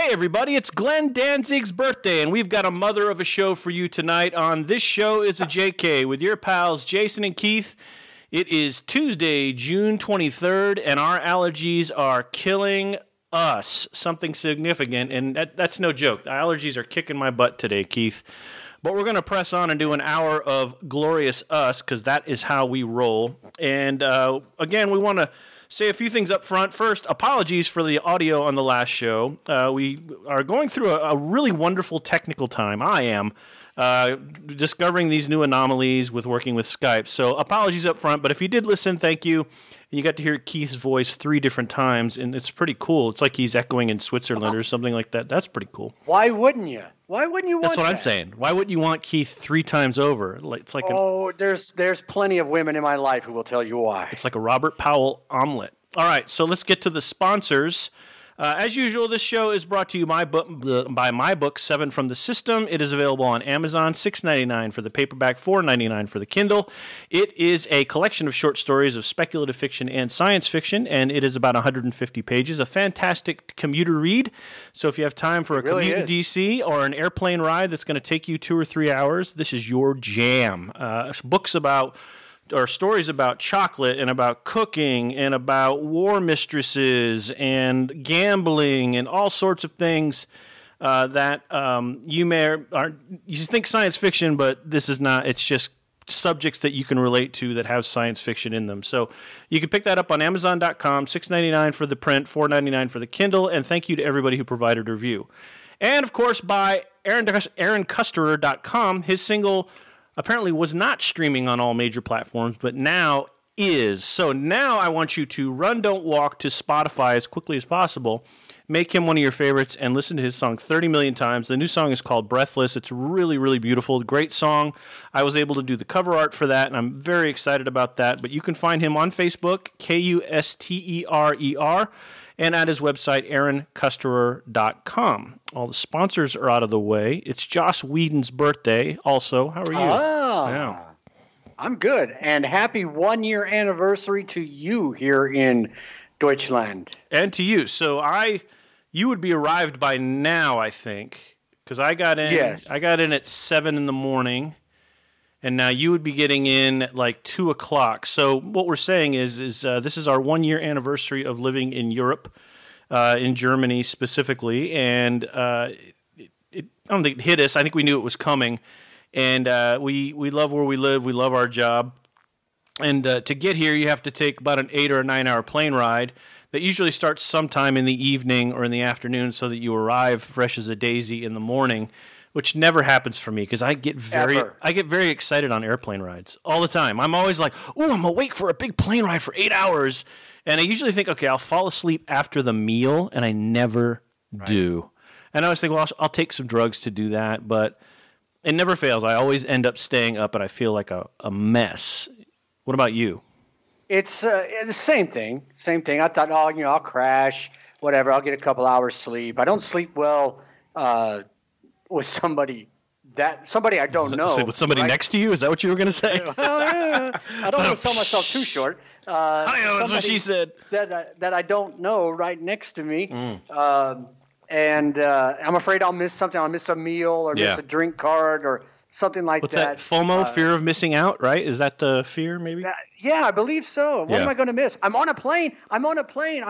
everybody, it's Glenn Danzig's birthday, and we've got a mother of a show for you tonight on This Show is a JK with your pals Jason and Keith. It is Tuesday, June 23rd, and our allergies are killing us. Something significant, and that's no joke. The allergies are kicking my butt today, Keith. But we're going to press on and do an hour of glorious us, because that is how we roll. And again, we want to say a few things up front. First, apologies for the audio on the last show. We are going through a really wonderful technical time. I am discovering these new anomalies with working with Skype. So apologies up front, but if you did listen, thank you. You got to hear Keith's voice 3 different times, and it's pretty cool. It's like he's echoing in Switzerland or something like that. That's pretty cool. Why wouldn't you? Why wouldn't you want that? That's what I'm saying. Why wouldn't you want Keith 3 times over? It's like there's plenty of women in my life who will tell you why. It's like a Robert Powell omelet. All right, so let's get to the sponsors. As usual, this show is brought to you by my book, 7 from the System. It is available on Amazon, $6.99 for the paperback, $4.99 for the Kindle. It is a collection of short stories of speculative fiction and science fiction, and it is about 150 pages. A fantastic commuter read. So if you have time for a commute to D.C. or an airplane ride that's going to take you 2 or 3 hours, this is your jam. Books about... or stories about chocolate and about cooking and about war mistresses and gambling and all sorts of things that you think science fiction, but this is not. It's just subjects that you can relate to that have science fiction in them. So you can pick that up on Amazon.com, $6.99 for the print, $4.99 for the Kindle, and thank you to everybody who provided a review. And, of course, by AaronCusterer.com, his single... apparently was not streaming on all major platforms, but now is. So now I want you to run, don't walk to Spotify as quickly as possible. Make him one of your favorites and listen to his song 30 million times. The new song is called Breathless. It's really, really beautiful. Great song. I was able to do the cover art for that, and I'm very excited about that. But you can find him on Facebook, Kusterer, and at his website, AaronCusterer.com. All the sponsors are out of the way. It's Joss Whedon's birthday also. How are you? Yeah. I'm good. And happy 1-year anniversary to you here in Deutschland. And to you. So you would be arrived by now, I think, because I got in. Yes. I got in at 7 in the morning. And now you would be getting in at like 2 o'clock. So what we're saying is this is our 1-year anniversary of living in Europe, in Germany specifically. And I don't think it hit us. I think we knew it was coming. And we love where we live. We love our job. And to get here, you have to take about an 8 or a 9-hour plane ride that usually starts sometime in the evening or in the afternoon so that you arrive fresh as a daisy in the morning. Which never happens for me because I get very excited on airplane rides all the time. I'm always like, "Ooh, I'm awake for a big plane ride for 8 hours," and I usually think, "Okay, I'll fall asleep after the meal," and I never do. And I always think, "Well, I'll take some drugs to do that," but it never fails. I always end up staying up, and I feel like a mess. What about you? It's the same thing. Same thing. I thought, I'll crash, whatever. I'll get a couple hours sleep. I don't sleep well. With somebody I don't know. With somebody next to you? Is that what you were going to say? I don't want to sell myself too short. That's what she said. That I don't know right next to me. And I'm afraid I'll miss something. I'll miss a meal or miss a drink card or something like What's that. What's that? FOMO, fear of missing out, right? Is that the fear maybe? Yeah, I believe so. What am I going to miss? I'm on a plane. I'm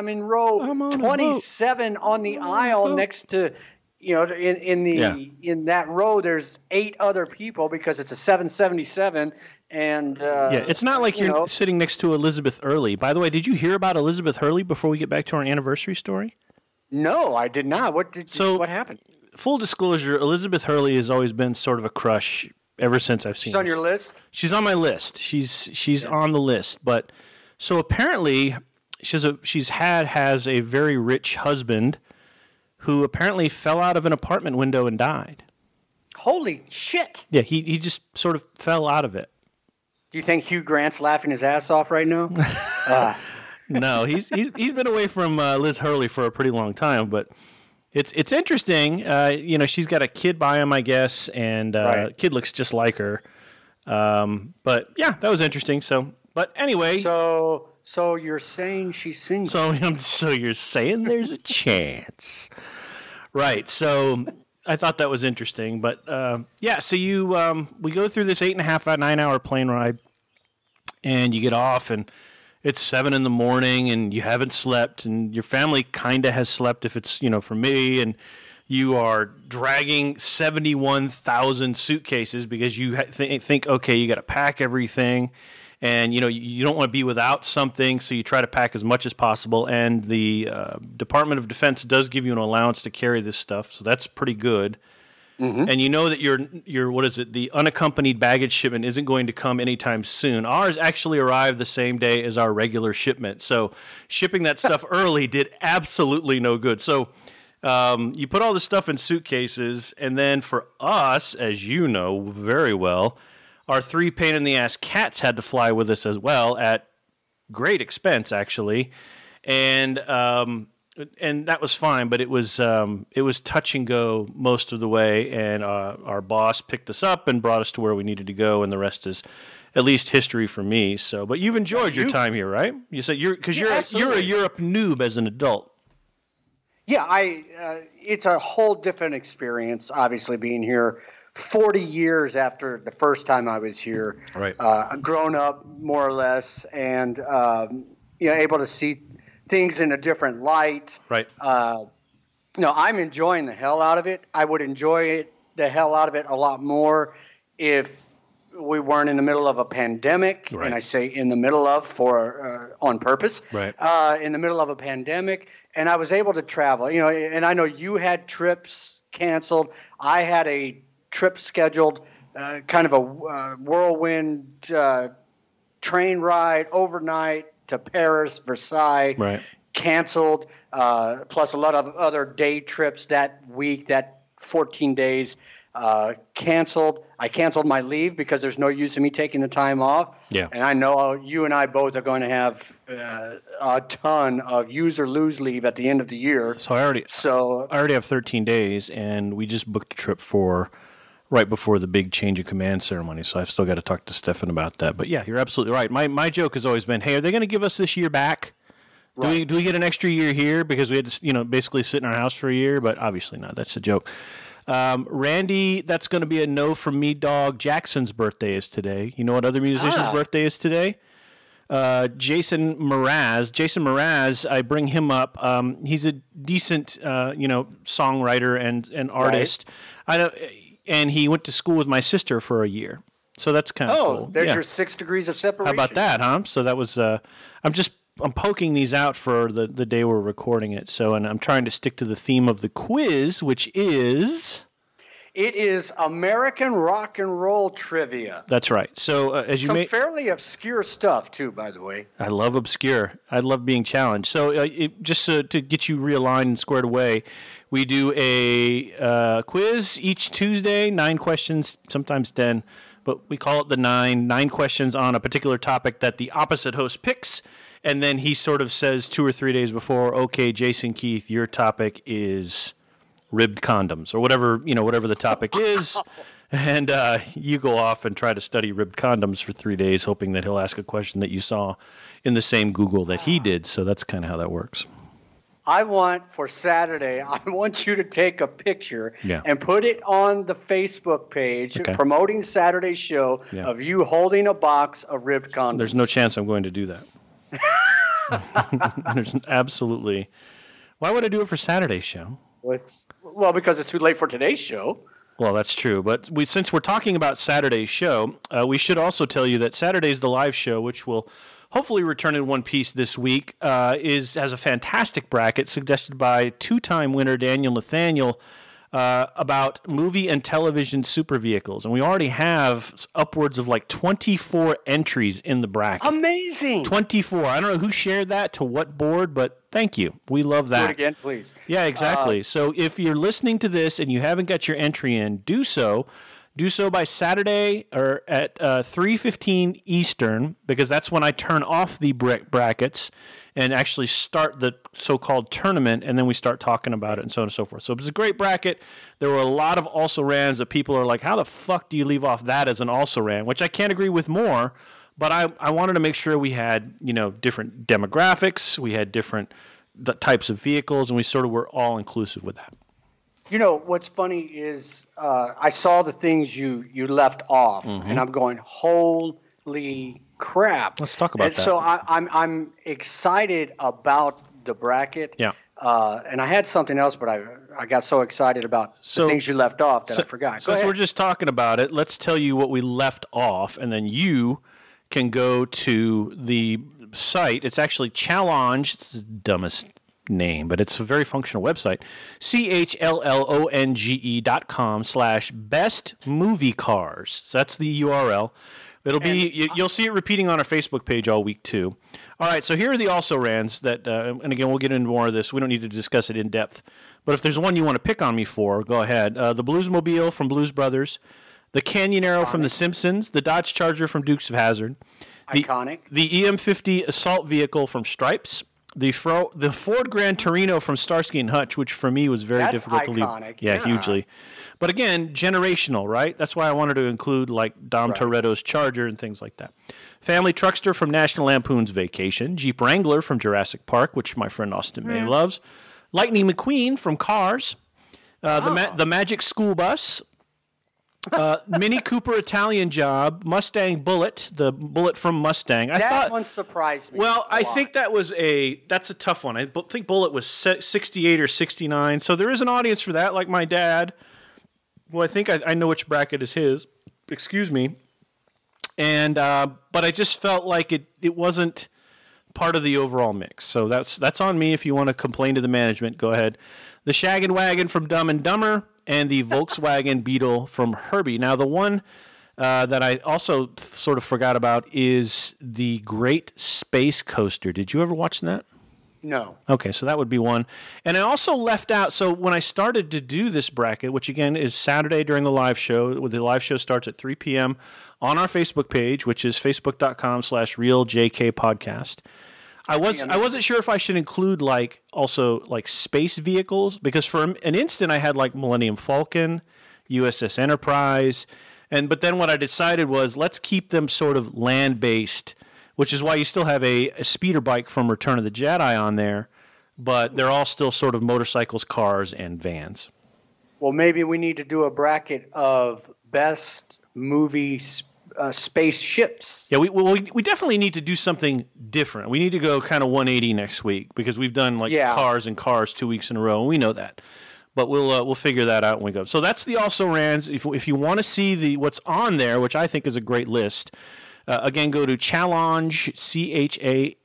in row 27 on the aisle next to... in that row, there's 8 other people because it's a 777, and it's not like you're sitting next to Elizabeth Early. By the way, did you hear about Elizabeth Hurley before we get back to our anniversary story? No, I did not. What happened? Full disclosure: Elizabeth Hurley has always been sort of a crush ever since I've seen her. She's on your list? She's on my list. She's on the list, but so apparently has a very rich husband who apparently fell out of an apartment window and died. Holy shit. Yeah, he just sort of fell out of it. Do you think Hugh Grant's laughing his ass off right now? No, he's been away from Liz Hurley for a pretty long time, but it's interesting. She's got a kid by him, I guess, and kid looks just like her. But yeah, that was interesting. So, but anyway. So you're saying she's single? So you're saying there's a chance. Right. So I thought that was interesting. But yeah, so we go through this 8.5 9 hour plane ride, and you get off, and it's 7 in the morning, and you haven't slept, and your family kind of has slept if it's, for me, and you are dragging 71,000 suitcases because you think, okay, you got to pack everything, and you don't want to be without something, so you try to pack as much as possible. And the Department of Defense does give you an allowance to carry this stuff, so that's pretty good. Mm-hmm. And you know that your what is it? The unaccompanied baggage shipment isn't going to come anytime soon. Ours actually arrived the same day as our regular shipment, so shipping that stuff early did absolutely no good. So you put all this stuff in suitcases, and then for us, as you know very well, our 3 pain-in-the-ass cats had to fly with us as well at great expense, actually, and that was fine. But it was touch and go most of the way, and our boss picked us up and brought us to where we needed to go, and the rest is at least history for me. So, but you've enjoyed your time here, right? You said you're a Europe noob as an adult. Yeah, it's a whole different experience, obviously, being here 40 years after the first time I was here. Right. Grown up, more or less, and able to see things in a different light. Right. I'm enjoying the hell out of it. I would enjoy the hell out of it a lot more if we weren't in the middle of a pandemic, right. And I say in the middle of on purpose. Right. In the middle of a pandemic. And I was able to travel, and I know you had trips canceled. I had a trip scheduled, kind of a whirlwind train ride overnight to Paris, Versailles, right. Canceled, plus a lot of other day trips that week, that 14 days. Canceled. I canceled my leave because there's no use in me taking the time off. Yeah. And I know you and I both are going to have a ton of use or lose leave at the end of the year. So I already have 13 days, and we just booked a trip for right before the big change of command ceremony. So I've still got to talk to Stefan about that. But yeah, you're absolutely right. My joke has always been, hey, are they going to give us this year back? Right. Do we get an extra year here because we had to basically sit in our house for a year? But obviously not. That's a joke. Randy, that's going to be a no from me, dog. Jackson's birthday is today. You know what other musician's birthday is today? Jason Mraz. Jason Mraz, I bring him up. He's a decent, songwriter and artist. Right. And he went to school with my sister for a year. So that's kind of cool. There's your 6 degrees of separation. How about that, huh? So that was, I'm poking these out for the day we're recording it. So, and I'm trying to stick to the theme of the quiz, which is... It is American rock and roll trivia. That's right. So, some fairly obscure stuff, too, by the way. I love obscure. I love being challenged. So, just to get you realigned and squared away, we do a quiz each Tuesday, 9 questions, sometimes 10, but we call it the 9 questions on a particular topic that the opposite host picks. And then he sort of says 2 or 3 days before, okay, Jason Keith, your topic is ribbed condoms or whatever the topic is. And you go off and try to study ribbed condoms for 3 days, hoping that he'll ask a question that you saw in the same Google that he did. So that's kind of how that works. For Saturday, I want you to take a picture and put it on the Facebook page promoting Saturday's show of you holding a box of ribbed condoms. There's no chance I'm going to do that. There's absolutely. Why would I do it for Saturday's show? Well, because it's too late for today's show. Well, that's true. But since we're talking about Saturday's show, we should also tell you that Saturday's the live show, which will hopefully return in one piece this week, has a fantastic bracket suggested by 2-time winner Daniel Nathaniel about movie and television super vehicles. And we already have upwards of like 24 entries in the bracket. Amazing. 24. I don't know who shared that to what board, but thank you. We love that. Do it again, please. Yeah, exactly. So if you're listening to this and you haven't got your entry in, do so. Do so by Saturday or at 3:15 Eastern, because that's when I turn off the brackets and actually start the so-called tournament, and then we start talking about it and so on and so forth. So it's a great bracket. There were a lot of also-rans that people are like, how the fuck do you leave off that as an also-ran? Which I can't agree with more, but I wanted to make sure we had, different demographics, we had different types of vehicles, and we sort of were all inclusive with that. You know, what's funny is I saw the things you left off, and I'm going, holy crap. Let's talk about that. So I'm excited about the bracket. Yeah. And I had something else, but I got so excited about the things you left off that I forgot. So if we're just talking about it, let's tell you what we left off, and then you can go to the site. It's actually Challonge. It's the dumbest name, but it's a very functional website. CHLLONGE.com/best movie cars. So that's the URL. It'll be you'll see it repeating on our Facebook page all week too. All right, so here are the also-rans that, and again, we'll get into more of this. We don't need to discuss it in depth. But if there's one you want to pick on me for, go ahead. The Bluesmobile from Blues Brothers, the Canyonero from The Simpsons, the Dodge Charger from Dukes of Hazzard, Iconic. The EM50 assault vehicle from Stripes, the Ford Gran Torino from Starsky and Hutch, which for me was very difficult to leave. Yeah, hugely. But again, generational, right? That's why I wanted to include like Dom Toretto's Charger and things like that. Family Truckster from National Lampoon's Vacation, Jeep Wrangler from Jurassic Park, which my friend Austin May loves, Lightning McQueen from Cars, the Magic School Bus, Mini Cooper Italian Job, Mustang Bullet, the Bullet from Mustang. That one surprised me. Well, I think that's a tough one. I think Bullet was 68 or 69, so there is an audience for that, like my dad. Well, I think I know which bracket is his. Excuse me. And but I just felt like it wasn't part of the overall mix. So that's on me. If you want to complain to the management, go ahead. The Shaggin' Wagon from Dumb and Dumber, and the Volkswagen Beetle from Herbie. Now, the one that I also sort of forgot about is the Great Space Coaster. Did you ever watch that? No. Okay, so that would be one. And I also left out, so when I started to do this bracket, which again is Saturday during the live show, the live show starts at 3 p.m. on our Facebook page, which is facebook.com/realjkpodcast. I wasn't sure if I should include also space vehicles, because for an instant I had like Millennium Falcon, USS Enterprise, but then what I decided was let's keep them sort of land-based, which is why you still have a speeder bike from Return of the Jedi on there, but they're all still sort of motorcycles, cars, and vans. Well, maybe we need to do a bracket of best movie spaceships. Yeah, we definitely need to do something different. We need to go kind of 180 next week, because we've done cars and cars 2 weeks in a row, and we know that. But we'll figure that out when we go. So that's the also-rans. If you want to see what's on there, which I think is a great list, again, go to Challonge,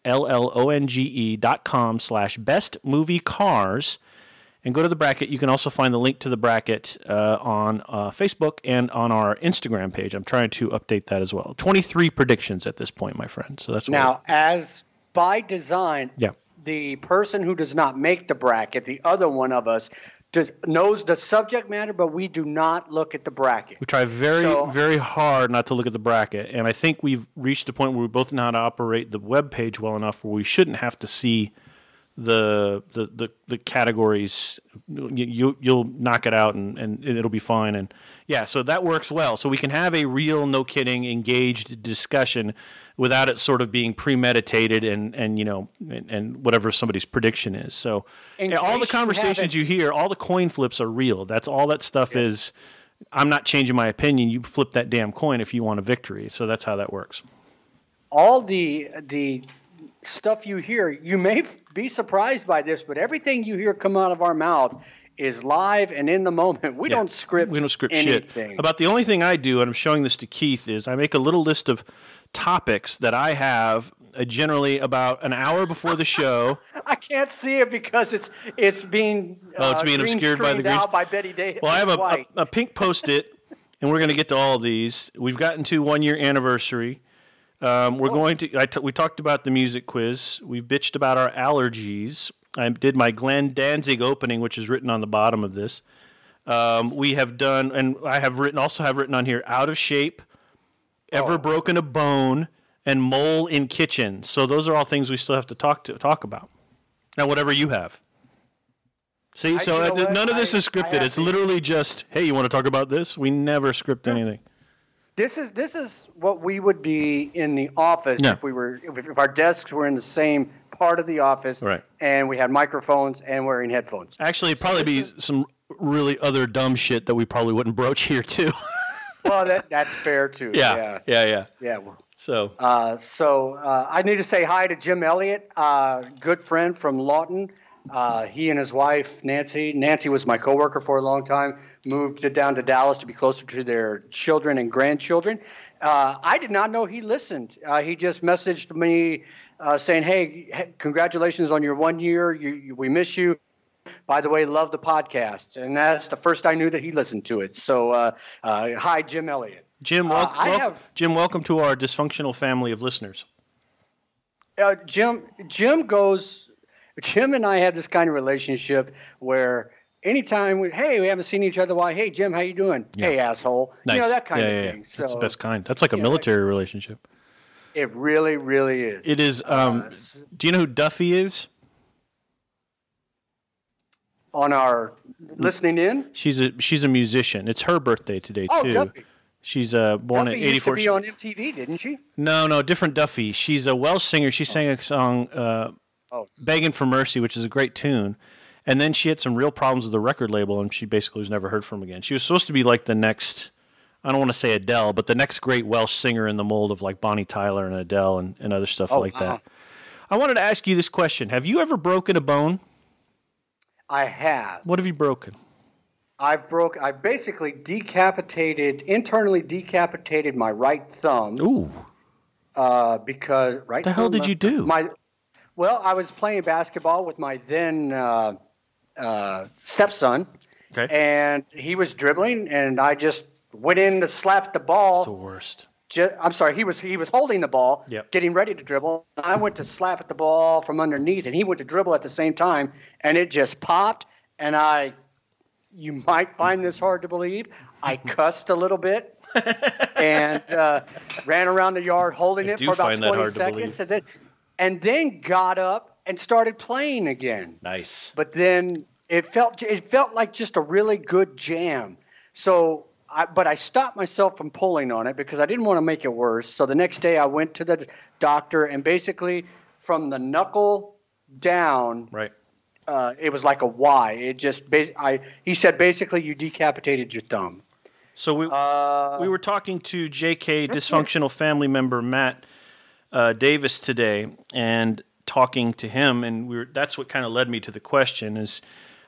CHALLONGE.com/best movie cars, and go to the bracket. You can also find the link to the bracket on Facebook and on our Instagram page. I'm trying to update that as well. 23 predictions at this point, my friend. So that's now, as by design, the person who does not make the bracket, the other one of us, knows the subject matter, but we do not look at the bracket. We try very hard not to look at the bracket, and I think we've reached a point where we both know how to operate the web page well enough where we shouldn't have to see the categories. You'll knock it out and it'll be fine. And yeah, so that works well. So we can have a real, no kidding, engaged discussion without it sort of being premeditated and whatever somebody's prediction is. So all the conversations you hear, all the coin flips are real. That's all that stuff is. I'm not changing my opinion. You flip that damn coin if you want a victory. So that's how that works. All the stuff you hear, you may be surprised by this, but everything you hear come out of our mouth is live and in the moment. We don't script anything. Shit. About the only thing I do, and I'm showing this to Keith, is I make a little list of topics that I have generally about an hour before the show. I can't see it because it's being obscured by the green out by Betty Davis. Well, I have a pink Post-it, and we're going to get to all of these. We've gotten to 1 year anniversary. We talked about the music quiz. We bitched about our allergies. I did my Glenn Danzig opening, which is written on the bottom of this. We have done, and I have written on here, out of shape, ever broken a bone, and mole in kitchen. So those are all things we still have to talk about. Now, whatever you have. See, none of this is scripted. It's literally just, hey, you want to talk about this? We never script anything. This is what we would be in the office if our desks were in the same part of the office, right, and we had microphones and wearing headphones. Actually, it'd probably be some really other dumb shit that we probably wouldn't broach here too. Well, that's fair too. Yeah. Well, so I need to say hi to Jim Elliott, good friend from Lawton. He and his wife Nancy was my coworker for a long time. Moved down to Dallas to be closer to their children and grandchildren. I did not know he listened. He just messaged me saying, "Hey, congratulations on your 1 year. We miss you. By the way, love the podcast." And that's the first I knew that he listened to it. So, hi, Jim Elliott. Jim, welcome to our dysfunctional family of listeners. Jim and I had this kind of relationship where anytime we haven't seen each other, why? Hey, Jim, how you doing? Yeah. Hey, asshole. Nice. That kind of thing. Yeah. That's the best kind. That's like a military relationship. It really, really is. It is. Do you know who Duffy is? On our listening in? She's a musician. It's her birthday today, too. Duffy. She's born in 84. Duffy used to be on MTV, didn't she? No, different Duffy. She's a Welsh singer. She sang a song, Begging for Mercy, which is a great tune. And then she had some real problems with the record label, and she basically was never heard from again. She was supposed to be like the next, I don't want to say Adele, but the next great Welsh singer in the mold of like Bonnie Tyler and Adele and other stuff that. I wanted to ask you this question. Have you ever broken a bone? I have. What have you broken? I basically internally decapitated my right thumb. Ooh. Because the hell did you do? Well, I was playing basketball with my then stepson, and he was dribbling, and I just went in to slap the ball. That's the worst. I'm sorry, he was holding the ball, getting ready to dribble. I went to slap at the ball from underneath, and he went to dribble at the same time, and it just popped, and you might find this hard to believe, I cussed a little bit and ran around the yard holding it for about 20 seconds, and then got up and started playing again. Nice. But then it felt like just a really good jam. So, but I stopped myself from pulling on it because I didn't want to make it worse. So the next day I went to the doctor, and basically from the knuckle down, it was like a Y. It just he said basically you decapitated your thumb. So we were talking to JK dysfunctional family member Matt Davis today, and talking to him, and that's what kind of led me to the question is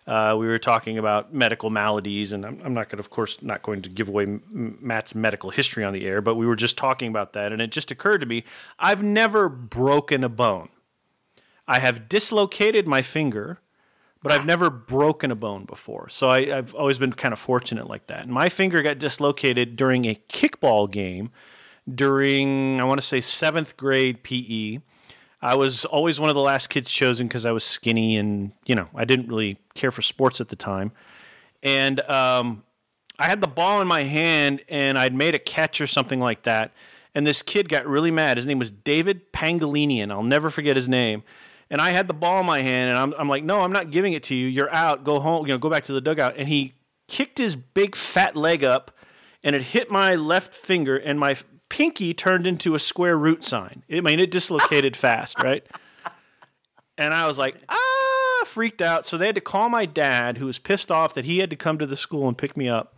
we were talking about medical maladies, and I'm not going to give away Matt's medical history on the air, but we were just talking about that, and it just occurred to me, I've never broken a bone. I have dislocated my finger, but I've never broken a bone before. So I've always been kind of fortunate like that. And my finger got dislocated during a kickball game during, I want to say, 7th grade PE. I was always one of the last kids chosen because I was skinny and, I didn't really care for sports at the time. And I had the ball in my hand, and I'd made a catch or something like that. And this kid got really mad. His name was David Pangolinian. I'll never forget his name. And I had the ball in my hand, and I'm like, no, I'm not giving it to you. You're out. Go home. Go back to the dugout. And he kicked his big fat leg up, and it hit my left finger, and my pinky turned into a square root sign. It dislocated fast, right? And I was like, freaked out. So they had to call my dad, who was pissed off that he had to come to the school and pick me up.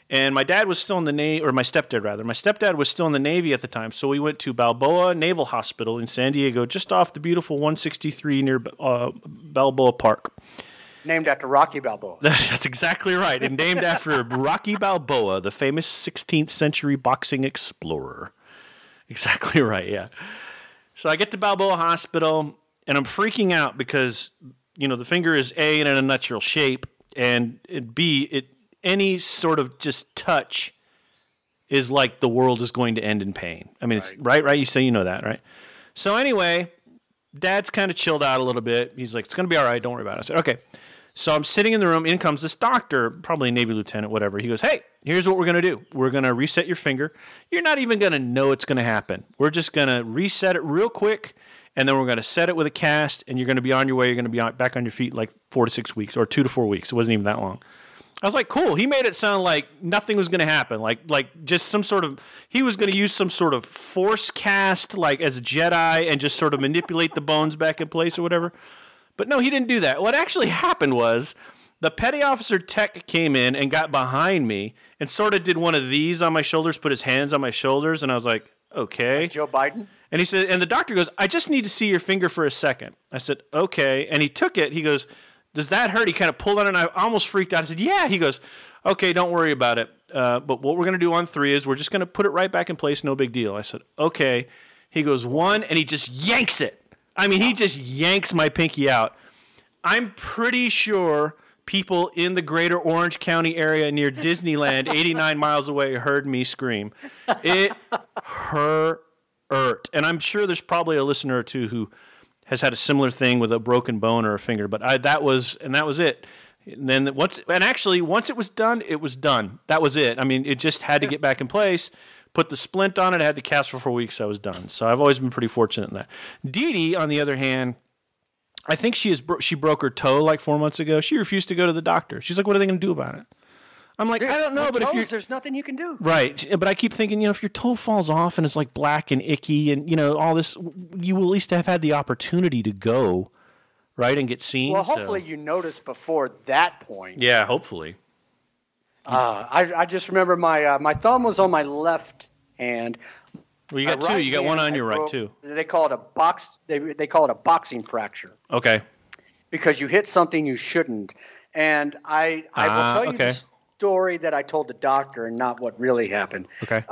And my dad was still in the Navy, or my stepdad rather. My stepdad was still in the Navy at the time, so we went to Balboa Naval Hospital in San Diego, just off the beautiful 163 near Balboa Park. Named after Rocky Balboa. That's exactly right, and named after Rocky Balboa, the famous 16th century boxing explorer. Exactly right, yeah. So I get to Balboa Hospital, and I'm freaking out because, the finger is A, in a natural shape, and B, any sort of just touch is like the world is going to end in pain. I mean, it's right. You say you know that, right? So anyway, Dad's kind of chilled out a little bit. He's like, it's going to be all right. Don't worry about it. I said, okay. So I'm sitting in the room. In comes this doctor, probably a Navy lieutenant, whatever. He goes, hey, here's what we're going to do. We're going to reset your finger. You're not even going to know it's going to happen. We're just going to reset it real quick, and then we're going to set it with a cast, and you're going to be on your way. You're going to be back on your feet like 4 to 6 weeks, or 2 to 4 weeks. It wasn't even that long. I was like, cool. He made it sound like nothing was going to happen. Like just some sort of, he was going to use some sort of force cast, like as a Jedi, and just sort of manipulate the bones back in place or whatever. But no, he didn't do that. What actually happened was The petty officer tech came in and got behind me and sort of did one of these on my shoulders, put his hands on my shoulders, and I was like, okay. Like Joe Biden? And he said, and the doctor goes, I just need to see your finger for a second. I said, okay. And he took it. He goes, does that hurt? He kind of pulled on it, and I almost freaked out. I said, yeah. He goes, okay, don't worry about it. But what we're going to do on 3 is we're just going to put it right back in place. No big deal. I said, okay. He goes, 1, and he just yanks it. I mean, he just yanks my pinky out. I'm pretty sure people in the greater Orange County area near Disneyland, 89 miles away, heard me scream. It hurt. And I'm sure there's probably a listener or two who has had a similar thing with a broken bone or a finger, but that was it. And then once it was done, it was done. That was it. I mean, it just had to get back in place. Put the splint on it. I had the cast for 4 weeks. I was done. So I've always been pretty fortunate in that. Dee Dee, on the other hand, I think she broke her toe like 4 months ago. She refused to go to the doctor. She's like, what are they going to do about it? I'm like, I don't know, but if there's nothing you can do. Right. But I keep thinking, if your toe falls off and it's like black and icky and, all this, you will at least have had the opportunity to go, right, and get seen. Well, hopefully you noticed before that point. Yeah, hopefully. I just remember my thumb was on my left hand. Well, you got two. You got one on your right too. They call it They call it a boxing fracture. Okay. Because you hit something you shouldn't, and I will tell you the story that I told the doctor, and not what really happened. Okay.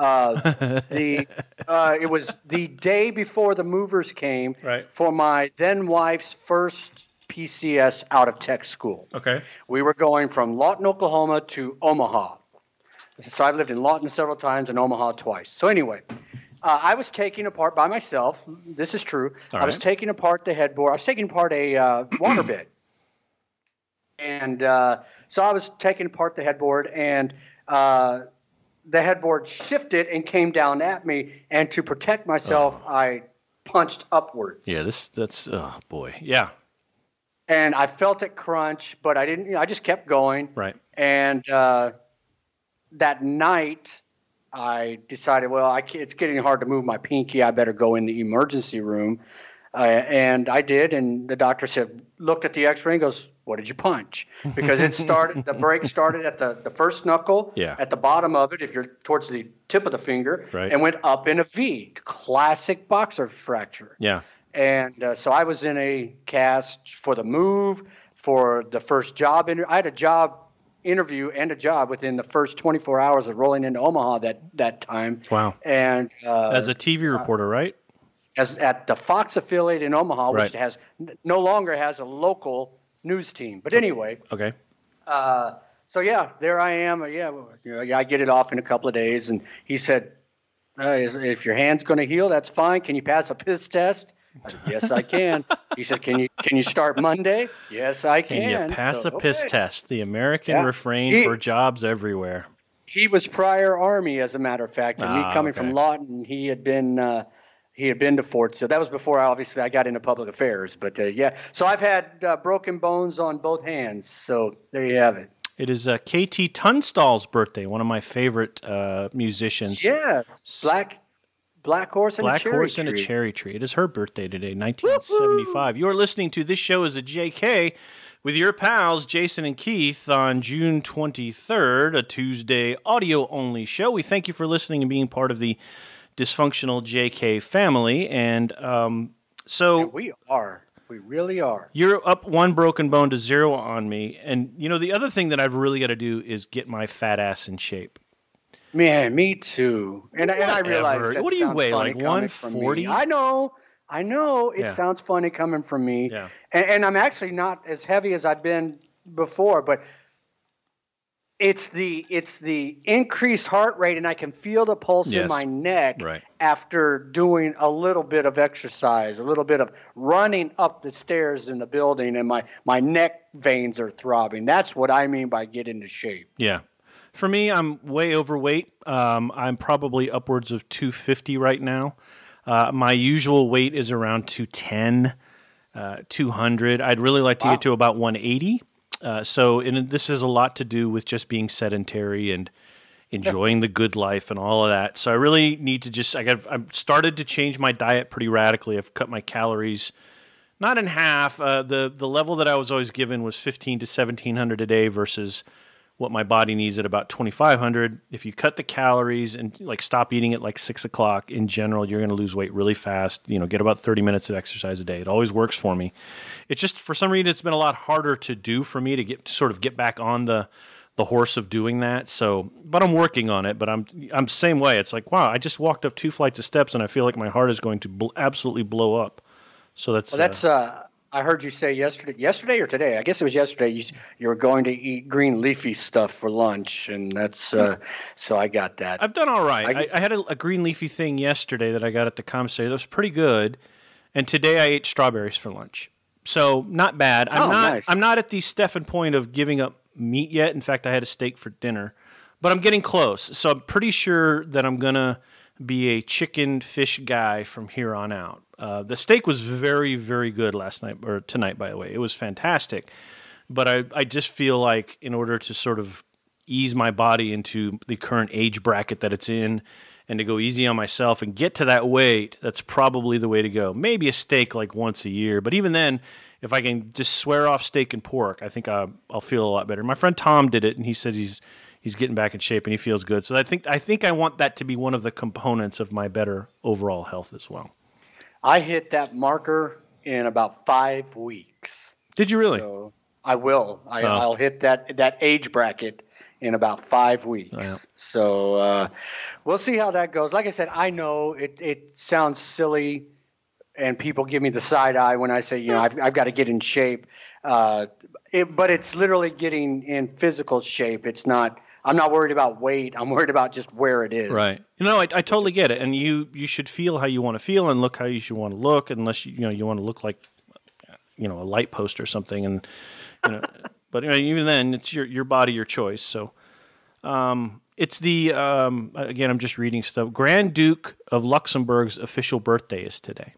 It was the day before the movers came for my then wife's first PCS out of tech school. Okay. We were going from Lawton, Oklahoma to Omaha. So I've lived in Lawton several times and Omaha twice. So anyway, I was taking apart by myself. This is true. I was taking apart the headboard. I was taking apart a waterbed. And so I was taking apart the headboard, and the headboard shifted and came down at me. And to protect myself, I punched upwards. Yeah, that's oh boy, yeah. And I felt it crunch, but I didn't. I just kept going. Right. And that night, I decided, well, it's getting hard to move my pinky. I better go in the emergency room. And I did, and the doctor looked at the X-ray and goes, what did you punch? Because the break started at the first knuckle, at the bottom of it, if you're towards the tip of the finger, and went up in a V. Classic boxer fracture. Yeah. And so I was in a cast for the move, for the first job. I had a job interview and a job within the first 24 hours of rolling into Omaha that time. Wow. And as a TV reporter, right? As at the Fox affiliate in Omaha, which no longer has a local news team. But anyway. Okay. So yeah, there I am. I get it off in a couple of days, and he said, "If your hand's going to heal, that's fine. Can you pass a piss test?" I said, yes, I can. He said, "Can you start Monday?" Yes, I can. Can you pass a piss test? The American refrain for jobs everywhere. He was prior Army, as a matter of fact, and me coming from Lawton, he had been to Fort Sill. That was before I got into public affairs. But so I've had broken bones on both hands. So there you have it. It is KT Tunstall's birthday, one of my favorite musicians. Yes, Black Horse and a Cherry Tree. It is her birthday today, 1975. You're listening to This Show is a JK with your pals, Jason and Keith, on June 23rd, a Tuesday audio-only show. We thank you for listening and being part of the dysfunctional JK family. And so... we are. We really are. You're up 1 broken bone to 0 on me. And, the other thing that I've really got to do is get my fat ass in shape. Man, me too. And I realize that. What do you weigh, like 140? I know. It sounds funny coming from me. Yeah. And I'm actually not as heavy as I've been before, but it's the increased heart rate, and I can feel the pulse in my neck after doing a little bit of exercise, a little bit of running up the stairs in the building, and my neck veins are throbbing. That's what I mean by get into shape. Yeah. For me, I'm way overweight. I'm probably upwards of 250 right now. My usual weight is around 210, 200. I'd really like to get to about 180. This has a lot to do with just being sedentary and enjoying the good life and all of that. So I really need to I've started to change my diet pretty radically. I've cut my calories Not in half. The level that I was always given was 15 to 1,700 a day versus what my body needs at about 2,500. If you cut the calories and like stop eating at like 6 o'clock, in general, you're going to lose weight really fast. Get about 30 minutes of exercise a day. It always works for me. It's just for some reason it's been a lot harder to do for me to get back on the horse of doing that. So, but I'm working on it. But I'm same way. It's like, wow, I just walked up 2 flights of steps and I feel like my heart is going to absolutely blow up. So that's I heard you say yesterday or today. I guess it was yesterday. You were going to eat green leafy stuff for lunch, and that's so I got that. I've done all right. I had a green leafy thing yesterday that I got at the commissary. That was pretty good. And today I ate strawberries for lunch. So not bad. Nice. I'm not at the Stefan point of giving up meat yet. In fact, I had a steak for dinner, but I'm getting close. So I'm pretty sure that I'm gonna be a chicken fish guy from here on out. The steak was very, very good last night, or tonight, by the way. It was fantastic. But I just feel like in order to sort of ease my body into the current age bracket that it's in and to go easy on myself and get to that weight, that's probably the way to go. Maybe a steak like once a year. But even then, if I can just swear off steak and pork, I think I'll feel a lot better. My friend Tom did it, and he says he's getting back in shape and he feels good. So I think I want that to be one of the components of my better overall health as well. I hit that marker in about 5 weeks. Did you really? So I will. I'll hit that age bracket in about 5 weeks. Oh, yeah. So we'll see how that goes. Like I said, I know it sounds silly, and people give me the side eye when I say, I've got to get in shape. But it's literally getting in physical shape. It's not. I'm not worried about weight. I'm worried about just where it is. Right. I totally get it. And you should feel how you want to feel and look how you should want to look, unless you want to look like a light post or something. And but even then, it's your body, your choice. So it's the again, I'm just reading stuff. Grand Duke of Luxembourg's official birthday is today.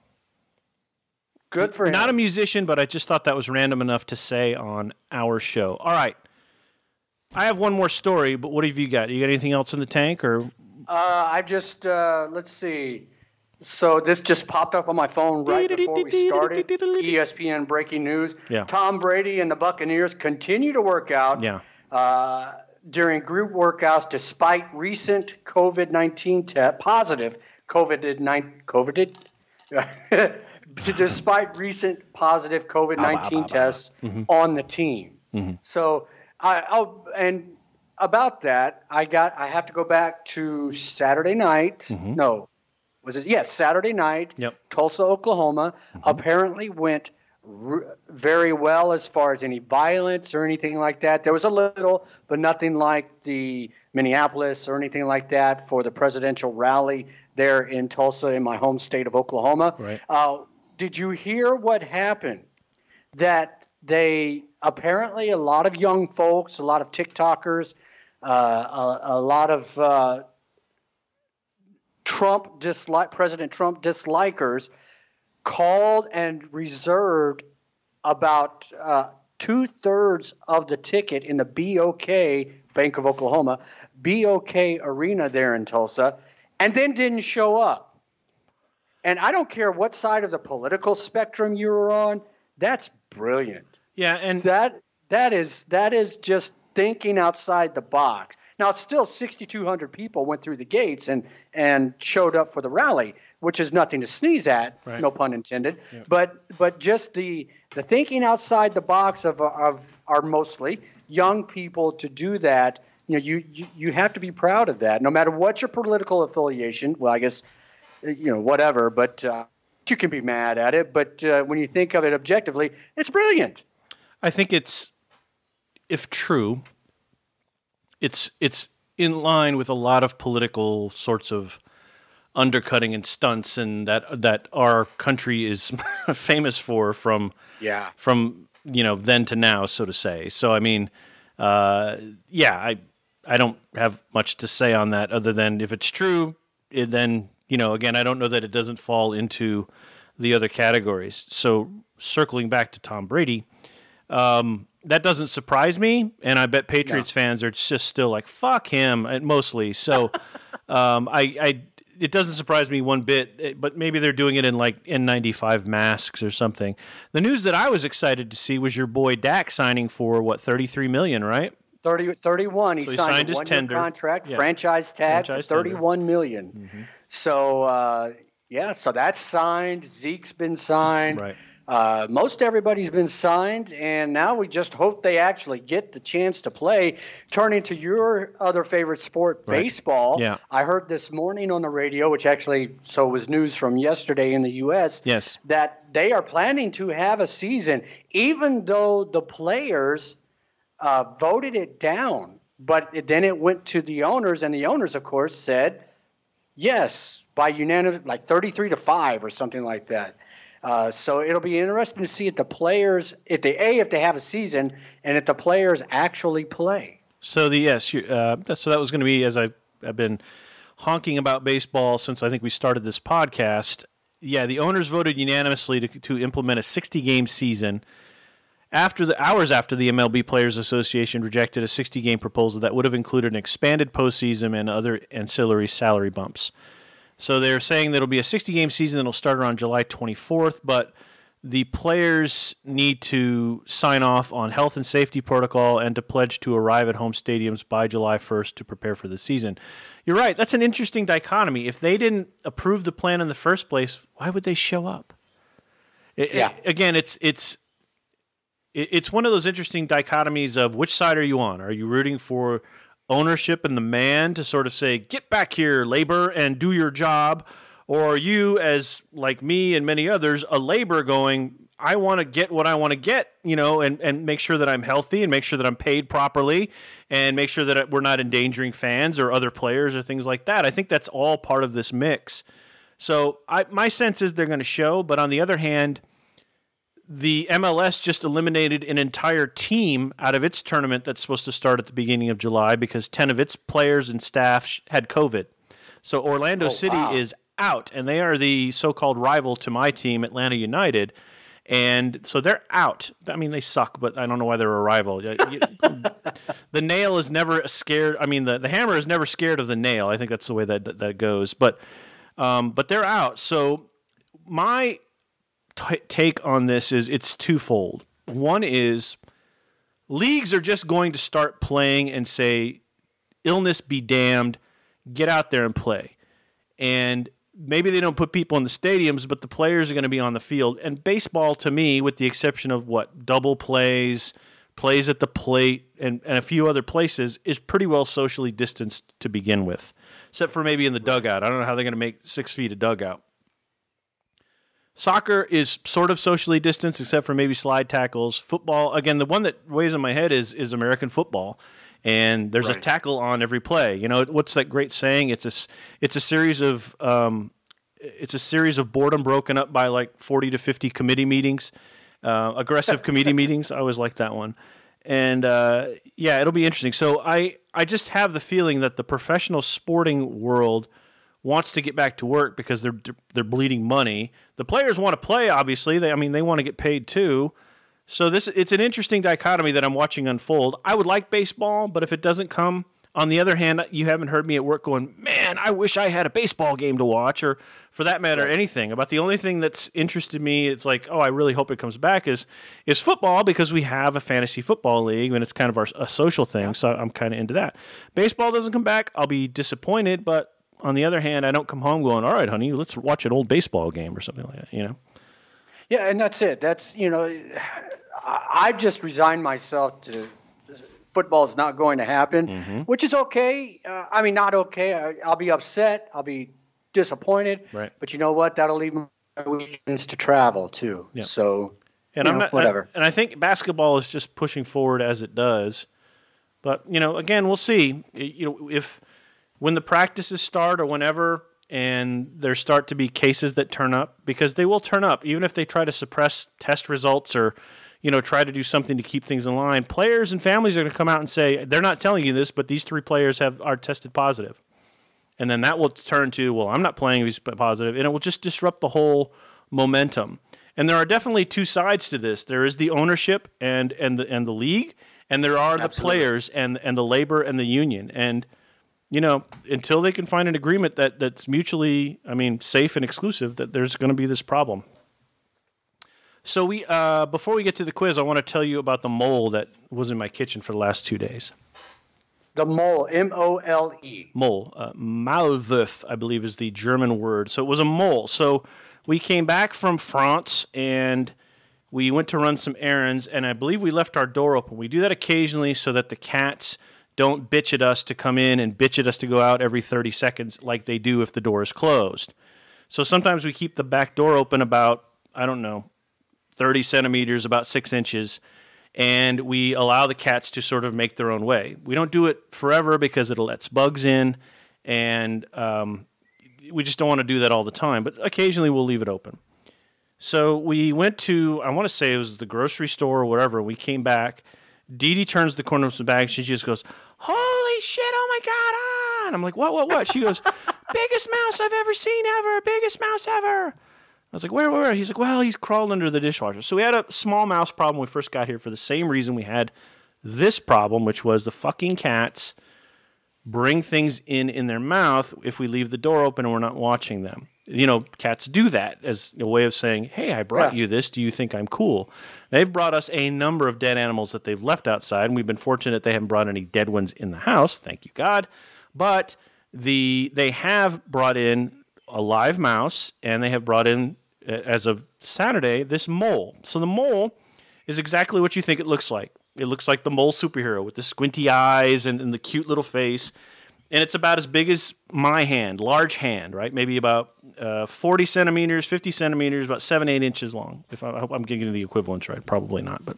Good for him. Not a musician, but I just thought that was random enough to say on our show. All right. I have one more story, but what have you got? You got anything else in the tank, or? I just let's see. So this just popped up on my phone right before we started. ESPN breaking news. Yeah. Tom Brady and the Buccaneers continue to work out. Yeah. During group workouts, despite recent despite recent positive COVID-19 tests on the team. Mm-hmm. So. And about that, I have to go back to Saturday night. Mm-hmm. No, was it? Yes, Saturday night. Yep. Tulsa, Oklahoma. Mm-hmm. Apparently went very well as far as any violence or anything like that. There was a little, but nothing like the Minneapolis or anything like that for the presidential rally there in Tulsa, in my home state of Oklahoma. Right. Did you hear what happened? That they apparently, a lot of young folks, a lot of TikTokers, a lot of President Trump dislikers called and reserved about 2/3 of the ticket in the BOK, Bank of Oklahoma, BOK Arena there in Tulsa, and then didn't show up. And I don't care what side of the political spectrum you were on, that's brilliant. Yeah, and that is just thinking outside the box. Now, it's still 6,200 people went through the gates and showed up for the rally, which is nothing to sneeze at, right. No pun intended. Yeah. But just the thinking outside the box of our mostly young people to do that, you have to be proud of that, no matter what your political affiliation. Well, I guess whatever, but you can be mad at it. But when you think of it objectively, it's brilliant. I think it's, if true, it's in line with a lot of political sorts of undercutting and stunts, and that our country is famous for from then to now, so to say. So I mean, I don't have much to say on that other than if it's true, then again, I don't know that it doesn't fall into the other categories. So circling back to Tom Brady. That doesn't surprise me, and I bet Patriots fans are just still like, fuck him, mostly. So it doesn't surprise me one bit, but maybe they're doing it in like N95 masks or something. The news that I was excited to see was your boy Dak signing for, what, $33 million, right? 31. He signed a his 1-year tender contract, franchise tag, for $31 million. Mm-hmm. So, so that's signed. Zeke's been signed. Right. Most everybody's been signed, and now we just hope they actually get the chance to play. Turning to your other favorite sport, baseball. Yeah. I heard this morning on the radio, which actually was news from yesterday in the U.S., yes, that they are planning to have a season, even though the players voted it down. But then it went to the owners, and the owners, of course, said yes by unanimous, like 33-5 or something like that. So it'll be interesting to see if the players, if they have a season, and if the players actually play. So so that was going to be, as I've been honking about baseball since I think we started this podcast. Yeah, the owners voted unanimously to implement a 60-game season hours after the MLB Players Association rejected a 60-game proposal that would have included an expanded postseason and other ancillary salary bumps. So they're saying that it'll be a 60-game season that'll start around July 24th, but the players need to sign off on health and safety protocol and to pledge to arrive at home stadiums by July 1st to prepare for the season. You're right. That's an interesting dichotomy. If they didn't approve the plan in the first place, why would they show up? Again, it's one of those interesting dichotomies of which side are you on? Are you rooting for ownership and the man to sort of say, get back here, labor, and do your job? Or are you, as like me and many others, a labor going, I want to get what I want to get, and make sure that I'm healthy and make sure that I'm paid properly and make sure that we're not endangering fans or other players or things like that. I think that's all part of this mix. So my sense is they're going to show, but on the other hand, the MLS just eliminated an entire team out of its tournament that's supposed to start at the beginning of July because 10 of its players and staff had COVID. So Orlando City is out, and they are the so-called rival to my team, Atlanta United. And so they're out. I mean, they suck, but I don't know why they're a rival. The nail is never scared. I mean, the hammer is never scared of the nail. I think that's the way that goes. But they're out. So my take on this is it's twofold. One is leagues are just going to start playing and say, illness be damned, get out there and play. And maybe they don't put people in the stadiums, but the players are going to be on the field. And baseball, to me, with the exception of double plays at the plate, and a few other places, is pretty well socially distanced to begin with, except for maybe in the dugout. I don't know how they're going to make 6 feet a dugout. Soccer is sort of socially distanced, except for maybe slide tackles. Football, again, the one that weighs in my head is American football, and there's a tackle on every play. What's that great saying? It's a series of boredom broken up by like 40 to 50 committee meetings, aggressive committee meetings. I always like that one, and it'll be interesting. So I just have the feeling that the professional sporting world wants to get back to work because they're bleeding money. The players want to play, obviously. They want to get paid too. So it's an interesting dichotomy that I'm watching unfold. I would like baseball, but if it doesn't come, on the other hand, you haven't heard me at work going, man, I wish I had a baseball game to watch, or for that matter, anything. About the only thing that's interested me, it's like, I really hope it comes back, is football, because we have a fantasy football league, and it's kind of a social thing, so I'm kind of into that. Baseball doesn't come back, I'll be disappointed, but on the other hand, I don't come home going, all right, honey, let's watch an old baseball game or something like that, Yeah, and that's it. That's, I've just resigned myself to football is not going to happen, which is okay. Not okay. I'll be upset. I'll be disappointed. Right. But you know what? That'll leave my weekends to travel too. Yeah. So, and whatever. And I think basketball is just pushing forward as it does. But, again, we'll see. When the practices start or whenever, and there start to be cases that turn up, because they will turn up, even if they try to suppress test results or, try to do something to keep things in line, players and families are going to come out and say, they're not telling you this, but these 3 players are tested positive. And then that will turn to, well, I'm not playing these positive, and it will just disrupt the whole momentum. And there are definitely 2 sides to this. There is the ownership and the league, and there are the players and the labor and the union. And until they can find an agreement that's mutually, safe and exclusive, that there's going to be this problem. So before we get to the quiz, I want to tell you about the mole that was in my kitchen for the last 2 days. The mole, M-O-L-E. Mole. Maulwurf, I believe, is the German word. So it was a mole. So we came back from France, and we went to run some errands, and I believe we left our door open. We do that occasionally so that the cats don't bitch at us to come in and bitch at us to go out every 30 seconds like they do if the door is closed. So sometimes we keep the back door open about, 30 centimeters, about 6 inches, and we allow the cats to sort of make their own way. We don't do it forever because it lets bugs in, and we just don't want to do that all the time, but occasionally we'll leave it open. So we went to, I want to say it was the grocery store or whatever. We came back. Dee Dee turns the corner of the bag. She just goes, "Holy shit, oh my God, ah!" And I'm like, what? She goes, "Biggest mouse I've ever seen ever, biggest mouse ever." I was like, where? He's like, "Well, he's crawled under the dishwasher." So we had a small mouse problem when we first got here for the same reason we had this problem, which was the fucking cats bring things in their mouth if we leave the door open and we're not watching them. Cats do that as a way of saying, "Hey, I brought you this. Do you think I'm cool?" They've brought us a number of dead animals that they've left outside, and we've been fortunate they haven't brought any dead ones in the house. Thank you, God. But they have brought in a live mouse, and they have brought in, as of Saturday, this mole. So the mole is exactly what you think it looks like. It looks like the mole superhero with the squinty eyes and the cute little face. And it's about as big as my hand, large hand, right? Maybe about 40 centimeters, 50 centimeters, about 7-8 inches long. I hope I'm getting the equivalents right. Probably not. But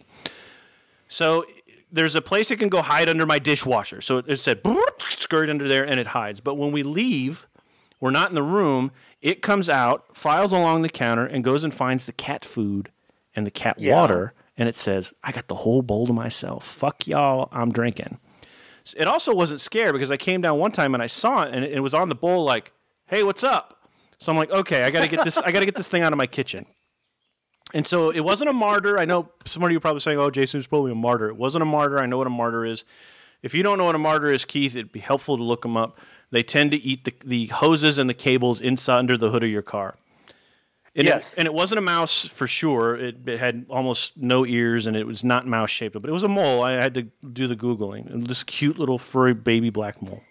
so there's a place it can go hide under my dishwasher. So it said, scurried under there, and it hides. But when we leave, we're not in the room. It comes out, files along the counter, and goes and finds the cat food and the cat water. And it says, "I got the whole bowl to myself. Fuck y'all, I'm drinking." It also wasn't scared because I came down one time and I saw it, and it was on the bowl like, "Hey, what's up?" So I'm like, "Okay, I got to get this. I got to get this thing out of my kitchen." And so it wasn't a martyr. I know some of you are probably saying, "Oh, Jason's probably a martyr." It wasn't a martyr. I know what a martyr is. If you don't know what a martyr is, Keith, it'd be helpful to look them up. They tend to eat the hoses and the cables inside under the hood of your car. And yes. It wasn't a mouse for sure. It had almost no ears, and it was not mouse-shaped. But it was a mole. I had to do the Googling. And this cute little furry baby black mole.